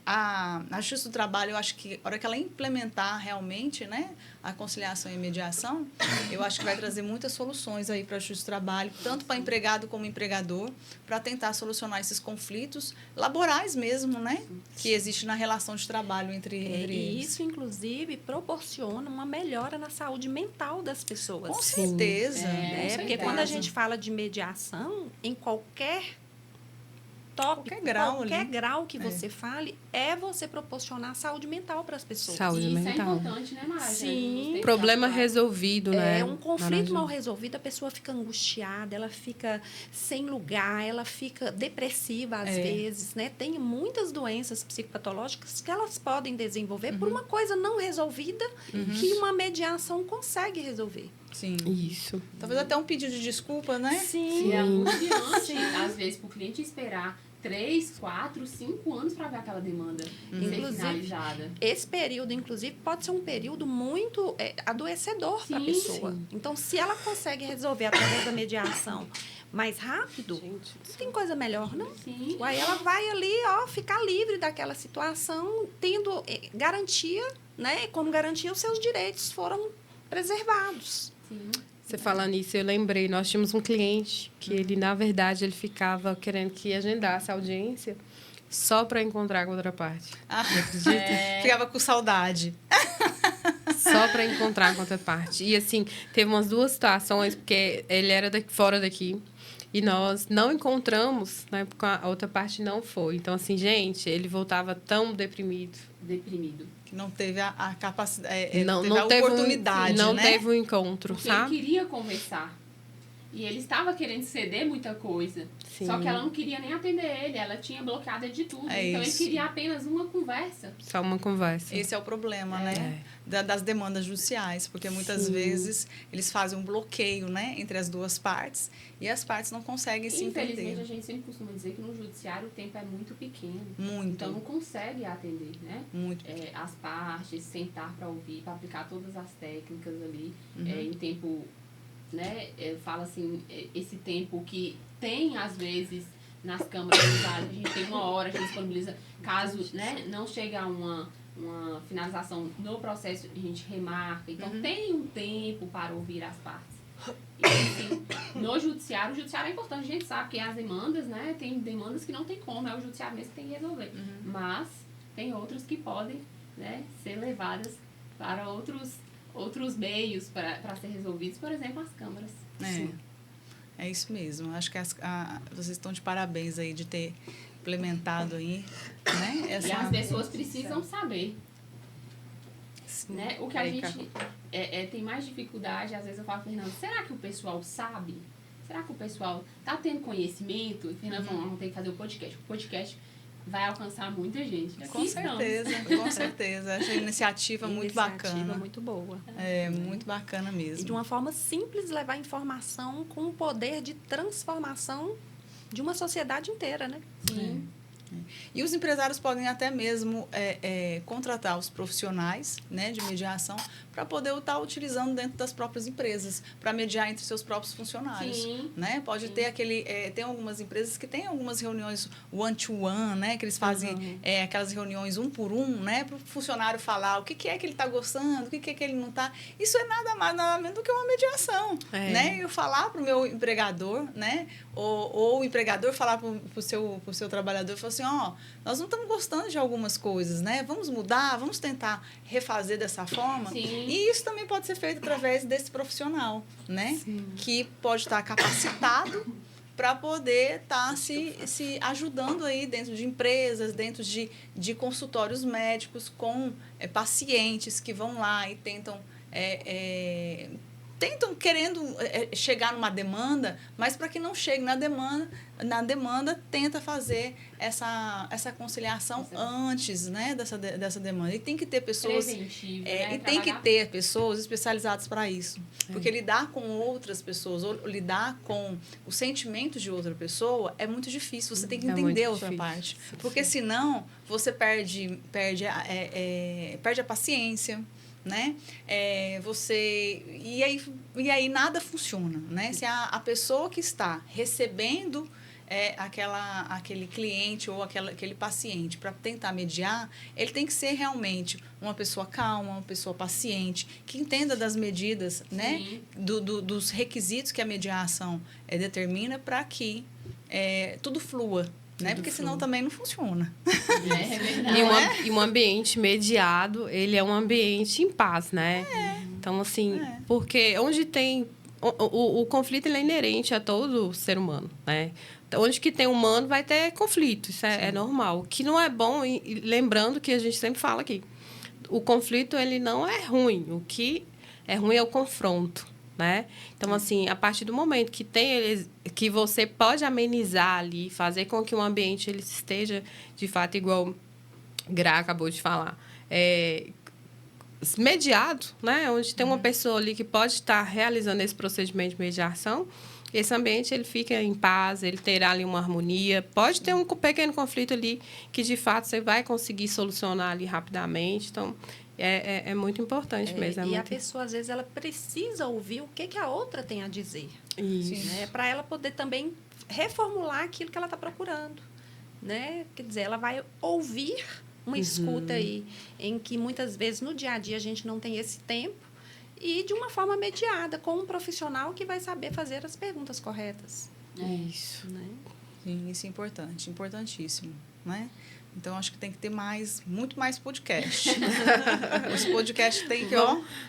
a Justiça do Trabalho, eu acho que a hora que ela implementar realmente, né, a conciliação e mediação, eu acho que vai trazer muitas soluções aí para a Justiça do Trabalho, tanto para empregado como empregador, para tentar solucionar esses conflitos laborais mesmo, né, que existe na relação de trabalho entre E eles. isso, inclusive, proporciona uma melhora na saúde mental das pessoas. Com certeza. Né? Com Porque certeza. quando a gente fala de mediação, em qualquer tópico, Qualquer grau grau que você fale, é você proporcionar saúde mental para as pessoas. Saúde Isso mental. é importante, né, Mara? Sim. Problema resolvido, né? Um conflito mal resolvido, a pessoa fica angustiada, ela fica sem lugar, ela fica depressiva às vezes, né? Tem muitas doenças psicopatológicas que elas podem desenvolver por uma coisa não resolvida que uma mediação consegue resolver. Sim. Isso. Talvez até um pedido de desculpa, né? E é angustiante, às vezes, para o cliente esperar 3, 4, 5 anos para ver aquela demanda ser Inclusive, finalizada. Esse período, inclusive, pode ser um período muito adoecedor para a Sim, pessoa. sim. Então, se ela consegue resolver através da mediação mais rápido, não tem coisa melhor, não? Sim. Aí ela vai ali, ficar livre daquela situação, tendo garantia, né? Como garantia, os seus direitos foram preservados. Sim. Você falando isso, eu lembrei, nós tínhamos um cliente que ele, na verdade, ele ficava querendo que agendasse a audiência só para encontrar com outra parte. Ficava com saudade. Só para encontrar com outra parte. E, assim, teve umas 2 situações, porque ele era fora daqui e nós não encontramos, né, porque a outra parte não foi. Então, assim, gente, ele voltava tão deprimido. Que não teve a capacidade, Não teve a teve oportunidade, não né? teve um encontro, Porque sabe? ele queria conversar. E ele estava querendo ceder muita coisa. Sim. Só que ela não queria nem atender ele. Ela tinha bloqueado de tudo. Então, isso. ele queria apenas uma conversa. Só uma conversa. Esse é o problema, né? Das demandas judiciais, porque muitas vezes eles fazem um bloqueio, né, entre as duas partes e as partes não conseguem se Infelizmente, entender. a gente sempre costuma dizer que no judiciário o tempo é muito pequeno. Muito. Então, não consegue atender, né? Muito. As partes, sentar para ouvir, para aplicar todas as técnicas ali em tempo, né? Fala assim, esse tempo que tem, às vezes, nas câmaras judiciais, a gente tem 1 hora, a gente disponibiliza, caso, né, não chegue a uma finalização no processo, a gente remarca. Então, tem um tempo para ouvir as partes. E, assim, no judiciário, o judiciário é importante, a gente sabe que as demandas, né, tem demandas que não tem como, é o judiciário mesmo que tem que resolver. Mas tem outras que podem, né, ser levadas para outros meios para ser resolvidos, por exemplo, as câmaras. É isso mesmo. Acho que vocês estão de parabéns aí de ter implementado aí, né? E as pessoas precisam saber. Né? O que a gente tem mais dificuldade, às vezes eu falo, Fernando, será que o pessoal sabe? Será que o pessoal está tendo conhecimento? E Fernando falou, não, tem que fazer o podcast. O podcast vai alcançar muita gente. Com certeza. Achei a iniciativa muito bacana. Muito boa. Muito bacana mesmo. E de uma forma simples, levar informação com o poder de transformação de uma sociedade inteira, né? Sim. E os empresários podem até mesmo contratar os profissionais, né, de mediação para poder estar utilizando dentro das próprias empresas, para mediar entre seus próprios funcionários. Sim. Né? Pode ter tem algumas empresas que têm algumas reuniões one-to-one, né, que eles fazem aquelas reuniões um por um, né, para o funcionário falar o que é que ele está gostando, o que é que ele não está. Isso é nada mais, nada menos do que uma mediação. Né? Eu falar para o meu empregador, né, ou o empregador falar para o seu trabalhador, falar assim, nós não estamos gostando de algumas coisas, né? Vamos mudar, vamos tentar refazer dessa forma. Sim. E isso também pode ser feito através desse profissional, né? Sim. Que pode estar capacitado para poder estar se ajudando aí dentro de empresas, dentro de consultórios médicos com pacientes que vão lá e tentam querendo chegar numa demanda, mas para que não chegue na demanda, tenta fazer essa conciliação antes, né, dessa demanda. E tem que ter pessoas né? E tem que ter pessoas especializadas para isso, porque lidar com outras pessoas ou lidar com os sentimentos de outra pessoa é muito difícil. Você tem que entender a outra parte, porque senão você perde a paciência. Né? E aí nada funciona, né? Se a pessoa que está recebendo aquele cliente ou aquele paciente para tentar mediar, ele tem que ser realmente uma pessoa calma, uma pessoa paciente, que entenda das medidas, né? Dos requisitos que a mediação determina para que tudo flua. Né? Porque senão também não funciona. É verdade. E um ambiente mediado, ele é um ambiente em paz, né? Então, assim, porque onde tem... O conflito ele é inerente a todo ser humano, né? Onde que tem humano vai ter conflito, isso é normal. O que não é bom, e lembrando que a gente sempre fala aqui, o conflito ele não é ruim, o que é ruim é o confronto. Né? Então, assim, a partir do momento que você pode amenizar ali, fazer com que o ambiente ele esteja, de fato, igual Gra acabou de falar, mediado, né? Onde tem uma pessoa ali que pode estar realizando esse procedimento de mediação, esse ambiente ele fica em paz, ele terá ali uma harmonia. Pode ter um pequeno conflito ali que, de fato, você vai conseguir solucionar ali rapidamente. Então, é muito importante mesmo. A pessoa, às vezes, ela precisa ouvir o que a outra tem a dizer. Isso. Né? Para ela poder também reformular aquilo que ela está procurando. Né? Quer dizer, ela vai ouvir uma escuta aí, em que, muitas vezes, no dia a dia, a gente não tem esse tempo, e de uma forma mediada, com um profissional que vai saber fazer as perguntas corretas. Isso. Né? Sim, isso é importante, importantíssimo, né? Então, acho que tem que ter muito mais podcast. Os podcasts têm que,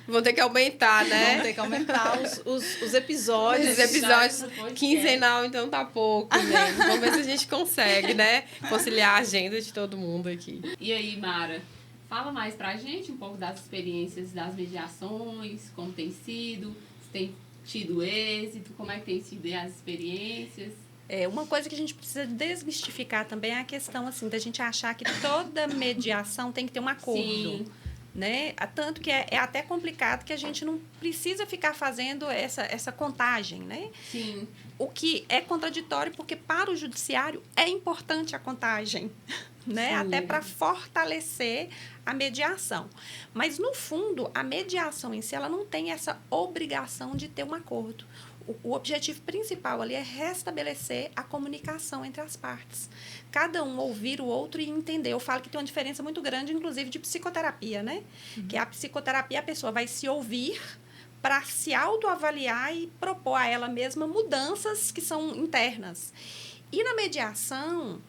vão ter que aumentar, né? Vão ter que aumentar os episódios. Os episódios quinzenal, então tá pouco mesmo. Vamos ver se a gente consegue, né? Conciliar a agenda de todo mundo aqui. E aí, Mara? Fala mais pra gente um pouco das experiências das mediações, como tem sido, se tem tido êxito, como é que tem sido as experiências. Uma coisa que a gente precisa desmistificar também é a questão assim, da gente achar que toda mediação tem que ter um acordo. Sim. Né? Tanto que é até complicado que a gente não precisa ficar fazendo essa contagem. Né? Sim. O que é contraditório, porque para o judiciário é importante a contagem. Né? Até para fortalecer a mediação. Mas, no fundo, a mediação em si ela não tem essa obrigação de ter um acordo. O objetivo principal ali é restabelecer a comunicação entre as partes. Cada um ouvir o outro e entender. Eu falo que tem uma diferença muito grande, inclusive, de psicoterapia, né? Que a psicoterapia, a pessoa vai se ouvir para se autoavaliar e propor a ela mesma mudanças que são internas. E na mediação,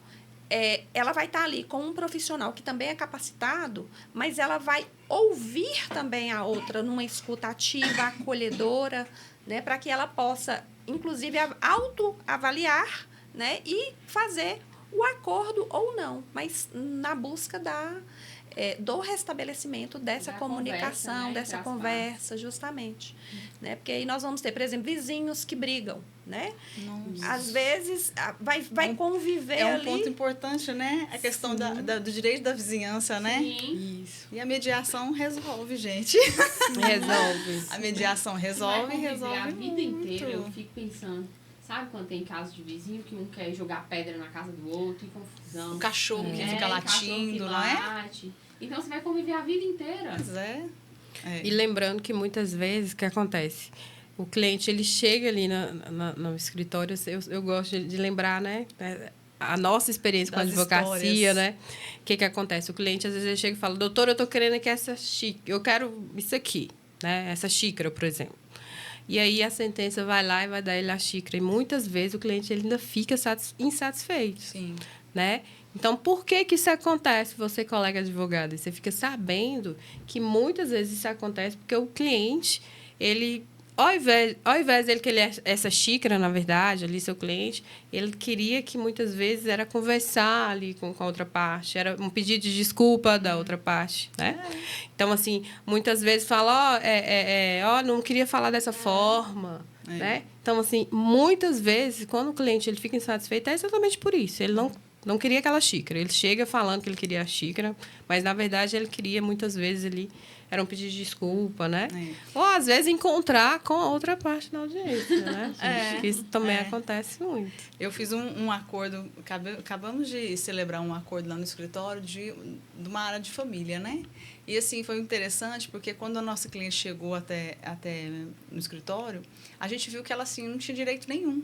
ela vai estar ali com um profissional que também é capacitado, mas ela vai ouvir também a outra numa escuta ativa, acolhedora, né, para que ela possa, inclusive, autoavaliar, né, e fazer o acordo ou não, mas na busca do restabelecimento dessa comunicação, conversa, né, dessa conversa, justamente. Né? Porque aí nós vamos ter, por exemplo, vizinhos que brigam. Né? Às vezes, vai conviver ali... É um ponto importante, né? A questão do direito da vizinhança, né? Sim. Isso. E a mediação resolve, gente. Resolve. A mediação resolve a vida muito. inteira, eu fico pensando, Sabe quando tem casos de vizinho que um quer jogar pedra na casa do outro e confusão? O cachorro que fica latindo, não é? Então você vai conviver a vida inteira. Pois é. E lembrando que muitas vezes, o que acontece? O cliente, ele chega ali no escritório, eu gosto de lembrar, né? A nossa experiência com a advocacia, histórias. né? O que acontece? O cliente, às vezes, ele chega e fala, doutor, eu tô querendo aqui essa xícara, eu quero isso aqui, né? Essa xícara, por exemplo. E aí, a sentença vai lá e vai dar ele a xícara. E muitas vezes, o cliente ele ainda fica insatisfeito. Sim. Né? Então, por que isso acontece, você, colega advogado? Você fica sabendo que muitas vezes isso acontece porque o cliente, ele, ao invés dele querer essa xícara, na verdade, ali, seu cliente, ele queria que muitas vezes era conversar ali com a outra parte, era um pedido de desculpa da outra parte, né? Então, assim, muitas vezes fala, não queria falar dessa forma, né? Então, assim, muitas vezes, quando o cliente ele fica insatisfeito, é exatamente por isso. Ele não queria aquela xícara. Ele chega falando que ele queria a xícara, mas, na verdade, ele queria, muitas vezes, ele era um pedido de desculpa, né? Ou, às vezes, encontrar com a outra parte da audiência, né? Isso também acontece muito. Eu fiz um acordo, acabamos de celebrar um acordo lá no escritório de uma área de família, né? E, assim, foi interessante, porque quando a nossa cliente chegou até no escritório, a gente viu que ela, assim, não tinha direito nenhum.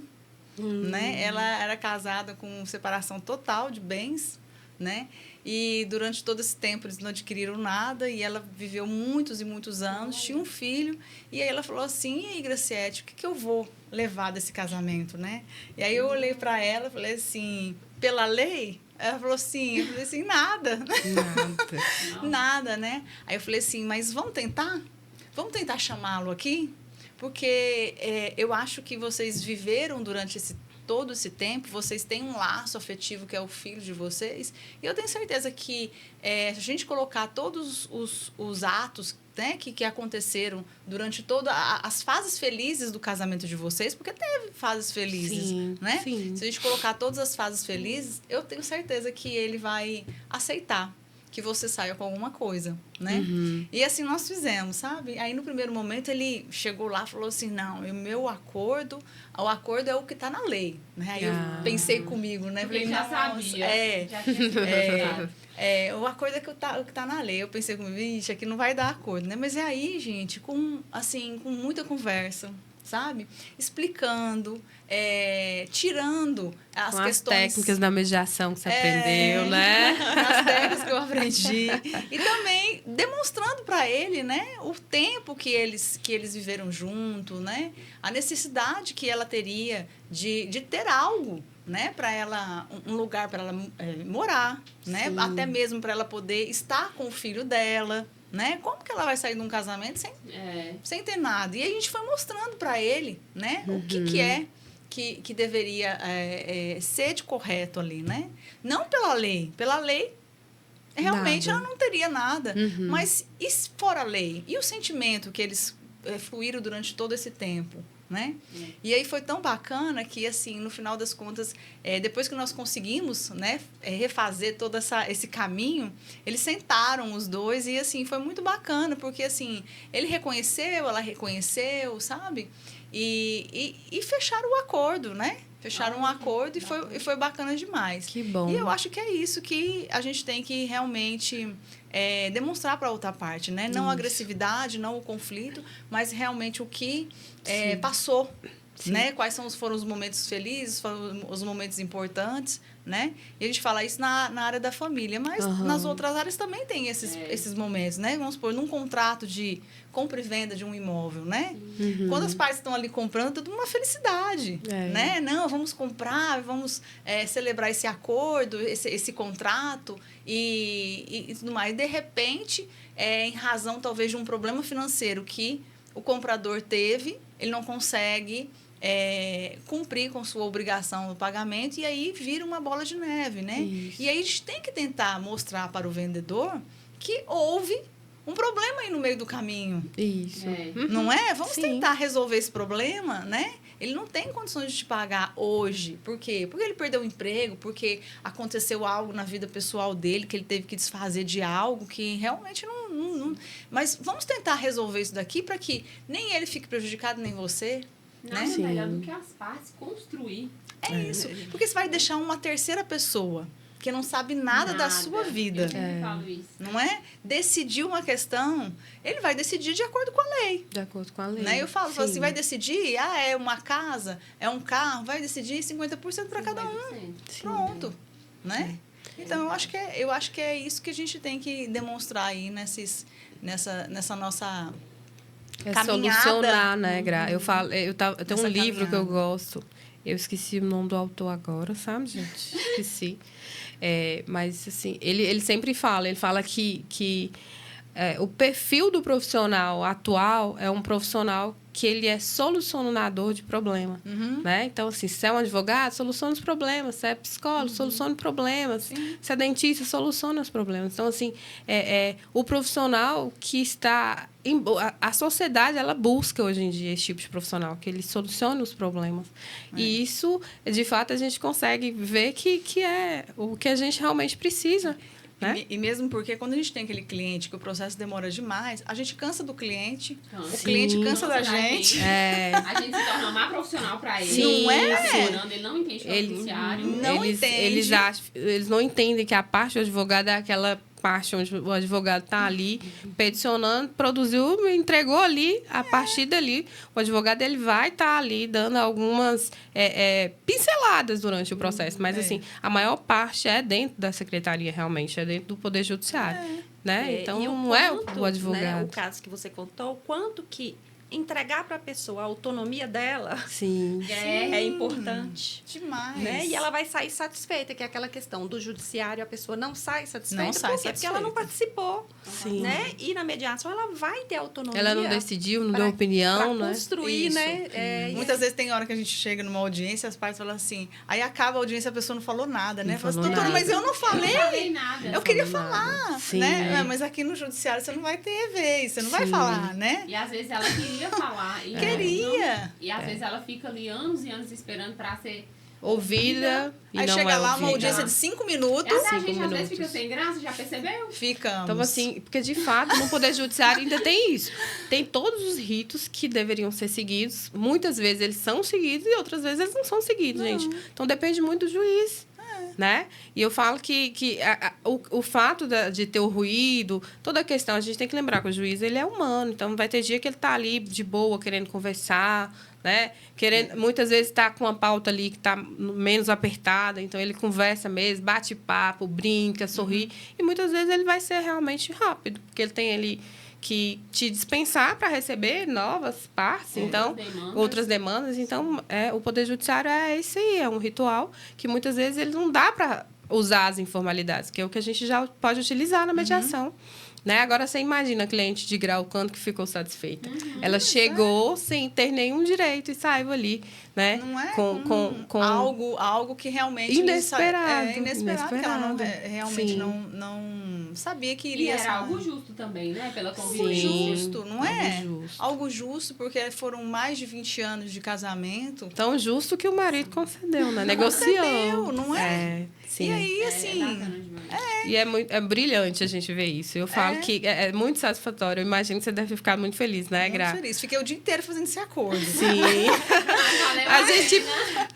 Né? Ela era casada com separação total de bens, né? E durante todo esse tempo eles não adquiriram nada e ela viveu muitos e muitos anos, tinha um filho, e aí ela falou assim, e aí, Graciete, o que eu vou levar desse casamento, né? E aí eu olhei para ela e falei assim, pela lei? Ela falou assim, eu falei assim, nada. Nada, né? Aí eu falei assim, mas vamos tentar? Vamos tentar chamá-lo aqui? Porque eu acho que vocês viveram durante todo esse tempo, vocês têm um laço afetivo que é o filho de vocês. E eu tenho certeza que se a gente colocar todos os atos, né, que aconteceram durante todas as fases felizes do casamento de vocês, porque teve fases felizes, né? Sim. Se a gente colocar todas as fases felizes, eu tenho certeza que ele vai aceitar que você saia com alguma coisa, né? E assim nós fizemos, sabe? Aí no primeiro momento ele chegou lá e falou assim, não, o meu acordo é o que está na lei, né? Aí eu pensei comigo, né? Porque falei, já sabia. O acordo é o que tá na lei. Eu pensei comigo, vixe, aqui não vai dar acordo, né? Mas é aí, gente, com muita conversa, sabe? Explicando, tirando as questões... As técnicas da mediação que você aprendeu, né? As técnicas que eu aprendi. E também demonstrando para ele, né? O tempo que eles viveram junto, né? A necessidade que ela teria de ter algo, né, para ela, um lugar para ela morar, né? Até mesmo para ela poder estar com o filho dela, né? Como que ela vai sair de um casamento sem ter nada? E aí a gente foi mostrando para ele, né, o que deveria ser de correto ali, né? Não pela lei. Pela lei, realmente ela não teria nada. Mas e fora a lei? E o sentimento que eles fluíram durante todo esse tempo? Né? E aí foi tão bacana que, assim, no final das contas, depois que nós conseguimos, né, refazer todo esse caminho, eles sentaram os dois e, assim, foi muito bacana, porque, assim, ele reconheceu, ela reconheceu, sabe? E fecharam o acordo, né? Fecharam um acordo e foi bacana demais. Que bom. E eu acho que é isso que a gente tem que realmente demonstrar para a outra parte, né? Não a agressividade, não o conflito, mas realmente o que passou, né? Quais foram os momentos felizes, foram os momentos importantes, né? E a gente fala isso na área da família, mas nas outras áreas também tem esses momentos, né? Vamos supor, num contrato de compra e venda de um imóvel, né? Quando as partes estão ali comprando, tudo uma felicidade, né? Não, vamos comprar, vamos celebrar esse acordo, esse contrato e tudo mais. E, de repente, em razão, talvez, de um problema financeiro que o comprador teve, ele não consegue cumprir com sua obrigação no pagamento e aí vira uma bola de neve, né? Isso. E aí a gente tem que tentar mostrar para o vendedor que houve um problema aí no meio do caminho. Isso. Não é? Vamos tentar resolver esse problema, né? Ele não tem condições de te pagar hoje. Por quê? Porque ele perdeu o emprego, porque aconteceu algo na vida pessoal dele, que ele teve que desfazer de algo que realmente não... Mas vamos tentar resolver isso daqui para que nem ele fique prejudicado, nem você, Nada Sim. melhor do que as partes construir. É isso. Porque você vai deixar uma terceira pessoa que não sabe nada da sua vida. Eu sempre falo isso. Não é? Decidir uma questão, ele vai decidir de acordo com a lei. De acordo com a lei. Né? Eu falo Sim. assim, vai decidir, é uma casa, é um carro, vai decidir 50% para cada um. 50%. Pronto. Né? Então, eu acho que é isso que a gente tem que demonstrar aí nessa nossa caminhada. Solucionar, né, Gra? Eu tenho Nessa um livro que eu caminhada. gosto. Eu esqueci o nome do autor agora, sabe, gente? Esqueci. Mas, assim, ele sempre fala, que o perfil do profissional atual é um profissional que ele é solucionador de problema, né? Então, assim, se é um advogado, soluciona os problemas. Se é psicólogo, soluciona problemas. Sim. Se é dentista, soluciona os problemas. Então, assim, o profissional que está... A sociedade, ela busca hoje em dia esse tipo de profissional, que ele solucione os problemas. E isso, de fato, a gente consegue ver que é o que a gente realmente precisa. Né? E mesmo porque quando a gente tem aquele cliente que o processo demora demais, a gente cansa do cliente, Cansa. o cliente cansa da Cansa da gente. A gente se torna má profissional para ele. Sim, não é? Tá funcionando, ele não entende o que é o judiciário. Não entende. Eles não entendem que a parte do advogado é aquela parte onde o advogado está ali peticionando, produziu, entregou ali, a partir dali, o advogado ele vai estar ali dando algumas pinceladas durante o processo, mas assim, a maior parte é dentro da secretaria realmente, é dentro do Poder Judiciário, né? Então, E não é quanto, o advogado. Né, o caso que você contou, o quanto que entregar para a pessoa a autonomia dela Sim. é importante. Demais. Né? E ela vai sair satisfeita, que é aquela questão do judiciário, a pessoa não sai satisfeita. Não sai Por quê? Porque ela não satisfeita. participou. Sim. Né? E na mediação ela vai ter autonomia. Ela não decidiu, não pra- deu opinião, pra né? construir, Isso. né? Muitas vezes tem hora que a gente chega numa audiência, as partes falam assim, aí acaba a audiência, a pessoa não falou nada, né? Não Fala assim, falou doutora, nada. mas eu não Eu falei. não falei nada. Eu queria falou nada. falar, Sim. né? Mas aqui no judiciário você não vai ter vez, você não vai Sim. falar, né? E às vezes ela queria falar. E Queria. E às vezes ela fica ali anos e anos esperando para ser Ouvida e Aí não chega é lá uma ouvida. audiência de 5 minutos, Até a 5 gente às vezes minutos. fica sem graça, já percebeu? ficamos. Então, assim, porque de fato, no Poder Judiciário ainda tem isso. Tem todos os ritos que deveriam ser seguidos. Muitas vezes eles são seguidos e outras vezes eles não são seguidos, gente. Então, depende muito do juiz. Né? E eu falo que o fato de ter o ruído, toda a questão, a gente tem que lembrar que o juiz ele é humano. Então, vai ter dia que ele está ali de boa, querendo conversar, né? Muitas vezes está com uma pauta ali que está menos apertada, então ele conversa mesmo, bate papo, brinca, sorri. E muitas vezes ele vai ser realmente rápido, porque ele tem ali que te dispensar para receber novas partes, então outras demandas. Então, o Poder Judiciário é isso aí, é um ritual que muitas vezes ele não dá para usar as informalidades, que é o que a gente já pode utilizar na mediação. Né? Agora, você imagina a cliente de grau, quanto que ficou satisfeita. Ela chegou sem ter nenhum direito e saiu ali, né? Não é? Com Algo que realmente... Inesperado. Inesperado, que ela não, Inesperado. realmente Sim. não sabia que E iria era ser. algo justo também, né? Pela Algo convivência. justo, não é? Algo justo. Algo justo, porque foram mais de 20 anos de casamento. Tão justo que o marido concedeu, né? Negociou. Concedeu, não é? Sim. E aí, É assim... bacana demais. E é brilhante a gente ver isso. Eu falo que é muito satisfatório. Eu imagino que você deve ficar muito feliz, né, Gra? Muito feliz. Fiquei o dia inteiro fazendo esse acordo. Sim. Valeu A a gente- pena.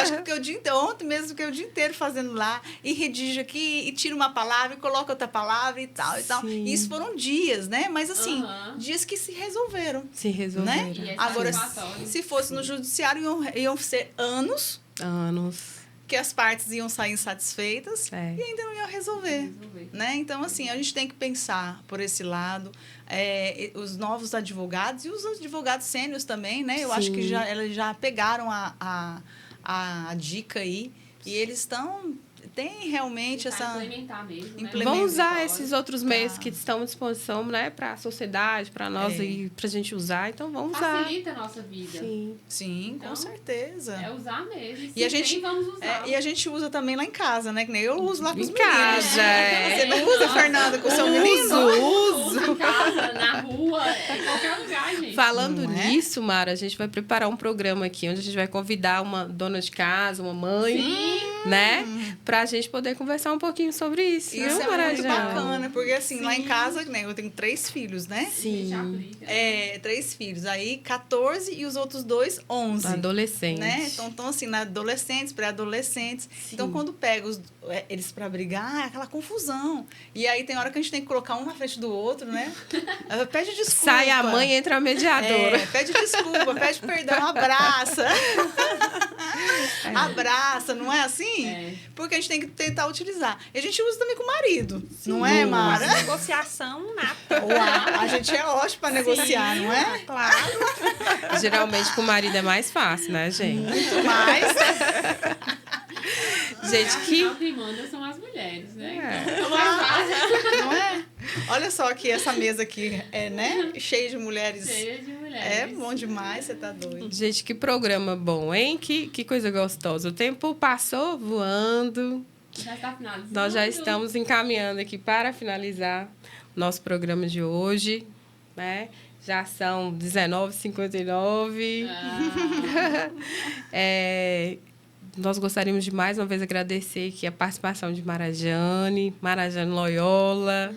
Acho que fiquei o dia inteiro, ontem mesmo, fiquei o dia inteiro fazendo lá, e redijo aqui, e tiro uma palavra, e coloco outra palavra e tal, e tal. Sim. E isso foram dias, né? Mas assim, Aham. dias que se resolveram. Se resolveram. Né? E é Agora, satisfatório. se fosse no judiciário, iam ser anos Anos. que as partes iam sair insatisfeitas É. e ainda não iam resolver. Né? Então, assim, a gente tem que pensar por esse lado, os novos advogados e os advogados sênios também, né? Eu acho que Sim. eles já pegaram a dica aí e eles têm realmente Tentar essa... implementar mesmo, né? Implementar. Vamos usar Pode. esses outros meios que estão à disposição, né? Para a sociedade, para nós e para a gente usar. Então, vamos usar. Facilita a nossa vida. Sim. Sim, Então, com certeza. É usar mesmo. E a Se gente- tem, vamos usar. E a gente usa também lá em casa, né? Que nem eu uso lá com os Em meninos. casa, Você não usa, Nossa, Fernanda, com o seu menino? Uso. Em casa, na rua, em qualquer lugar, gente. Falando Não é? nisso, Mara, a gente vai preparar um programa aqui onde a gente vai convidar uma dona de casa, uma mãe, Sim. né? Pra gente poder conversar um pouquinho sobre isso. Isso viu, é muito Marajane? bacana, porque assim, lá em casa, né, eu tenho 3 filhos, né? Sim. 3 filhos. Aí 14 e os outros 2, 11. Adolescente. Né? Então, assim, adolescentes, pré-adolescentes. Então, quando pega eles para brigar, é aquela confusão. E aí tem hora que a gente tem que colocar um na frente do outro, né? Pede desculpa. Sai a mãe, entra a mediadora. Pede desculpa, pede perdão, abraça. Abraça, não é assim? Porque a gente tem que tentar utilizar. E a gente usa também com o marido, não é, Mara? Negociação nata. Uau, a gente é ótimo para negociar, não é? Claro. Geralmente com o marido é mais fácil, né, gente? Muito mais. Gente, Afinal, quem manda são as mulheres, né? Então, mais fácil. Não é? Olha só que essa mesa aqui né? Cheia de mulheres. Cheia de mulheres. É bom demais, você tá doido. Gente, que programa bom, hein? Que coisa gostosa. O tempo passou voando. Já está finalizando. Nós já estamos encaminhando aqui para finalizar nosso programa de hoje, né? Já são 19h59. Nós gostaríamos de mais uma vez agradecer aqui a participação de Marajane Loyola,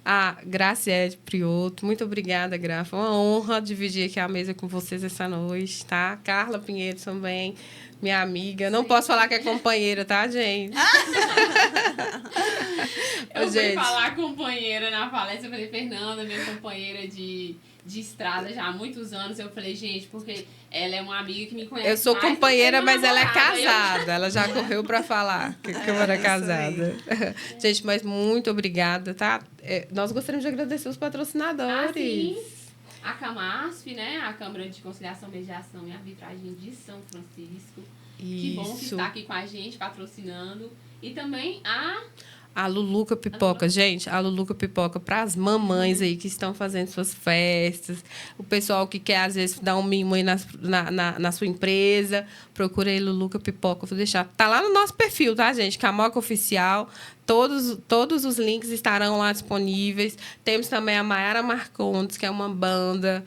a Graciele Prioto. Muito obrigada, Gra. Foi uma honra dividir aqui a mesa com vocês essa noite, tá? Carla Pinheiro também, minha amiga. Não posso falar que é companheira, tá, gente? Eu fui falar companheira na palestra, eu falei, Fernanda, minha companheira de estrada já há muitos anos. Eu falei, gente, porque ela é uma amiga que me conhece. Eu sou mais companheira, do que mas ela é namorada. casada. Ela já correu para falar que eu era casada. Gente, mas muito obrigada, tá? Nós gostaríamos de agradecer os patrocinadores. Sim. A CAMASF, né? A Câmara de Conciliação, Mediação e Arbitragem de São Francisco. Que bom que está aqui com a gente, patrocinando. E também a Luluca Pipoca, gente, a Luluca Pipoca para as mamães aí que estão fazendo suas festas, o pessoal que quer, às vezes, dar um mimo aí na sua empresa, procura aí Luluca Pipoca, vou deixar. Tá lá no nosso perfil, tá, gente? Camoca Oficial. Todos os links estarão lá disponíveis. Temos também a Maiara Marcondes, que é uma banda.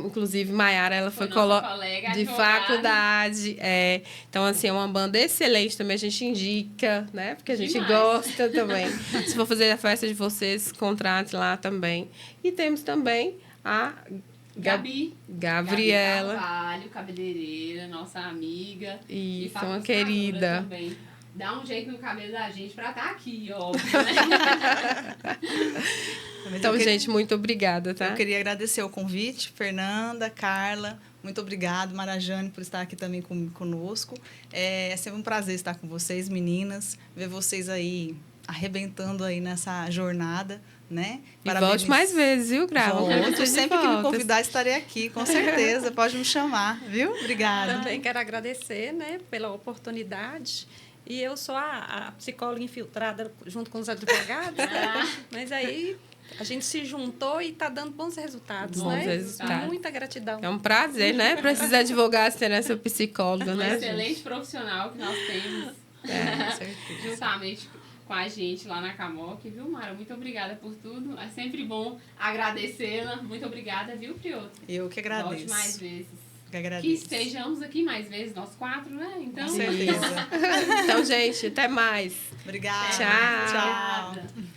Inclusive, Maiara, ela foi colega de advogada. faculdade. Então, assim, é uma banda excelente também. A gente indica, né? Porque a gente Demais. gosta também. Se for fazer a festa de vocês, contrate lá também. E temos também a Gabriela. Carvalho, cabeleireira, nossa amiga. Isso, e uma querida. também. Dá um jeito no cabelo da gente pra estar aqui, óbvio, né? Então, gente, muito obrigada, tá? Eu queria agradecer o convite, Fernanda, Carla. Muito obrigada, Marajane, por estar aqui também conosco. É sempre um prazer estar com vocês, meninas. Ver vocês aí arrebentando aí nessa jornada, né? E volte mais vezes, viu, Grava? Sempre que me convidar, estarei aqui, com certeza. Pode me chamar, viu? Obrigada. Também quero agradecer, né, pela oportunidade. E eu sou a psicóloga infiltrada junto com os advogados, mas aí a gente se juntou e está dando bons resultados, Bons né? resultados. Muita gratidão. É um prazer, né? Para esses advogados terem essa psicóloga, Um né? excelente profissional que nós temos juntamente com a gente lá na Camoc, viu, Mara? Muito obrigada por tudo. É sempre bom agradecê-la. Muito obrigada, viu, Prioto? Eu que agradeço. Volte mais vezes. Que Que estejamos aqui mais vezes, nós 4, né? Então, com certeza. Então, gente, até mais. Obrigada. Tchau. Obrigada.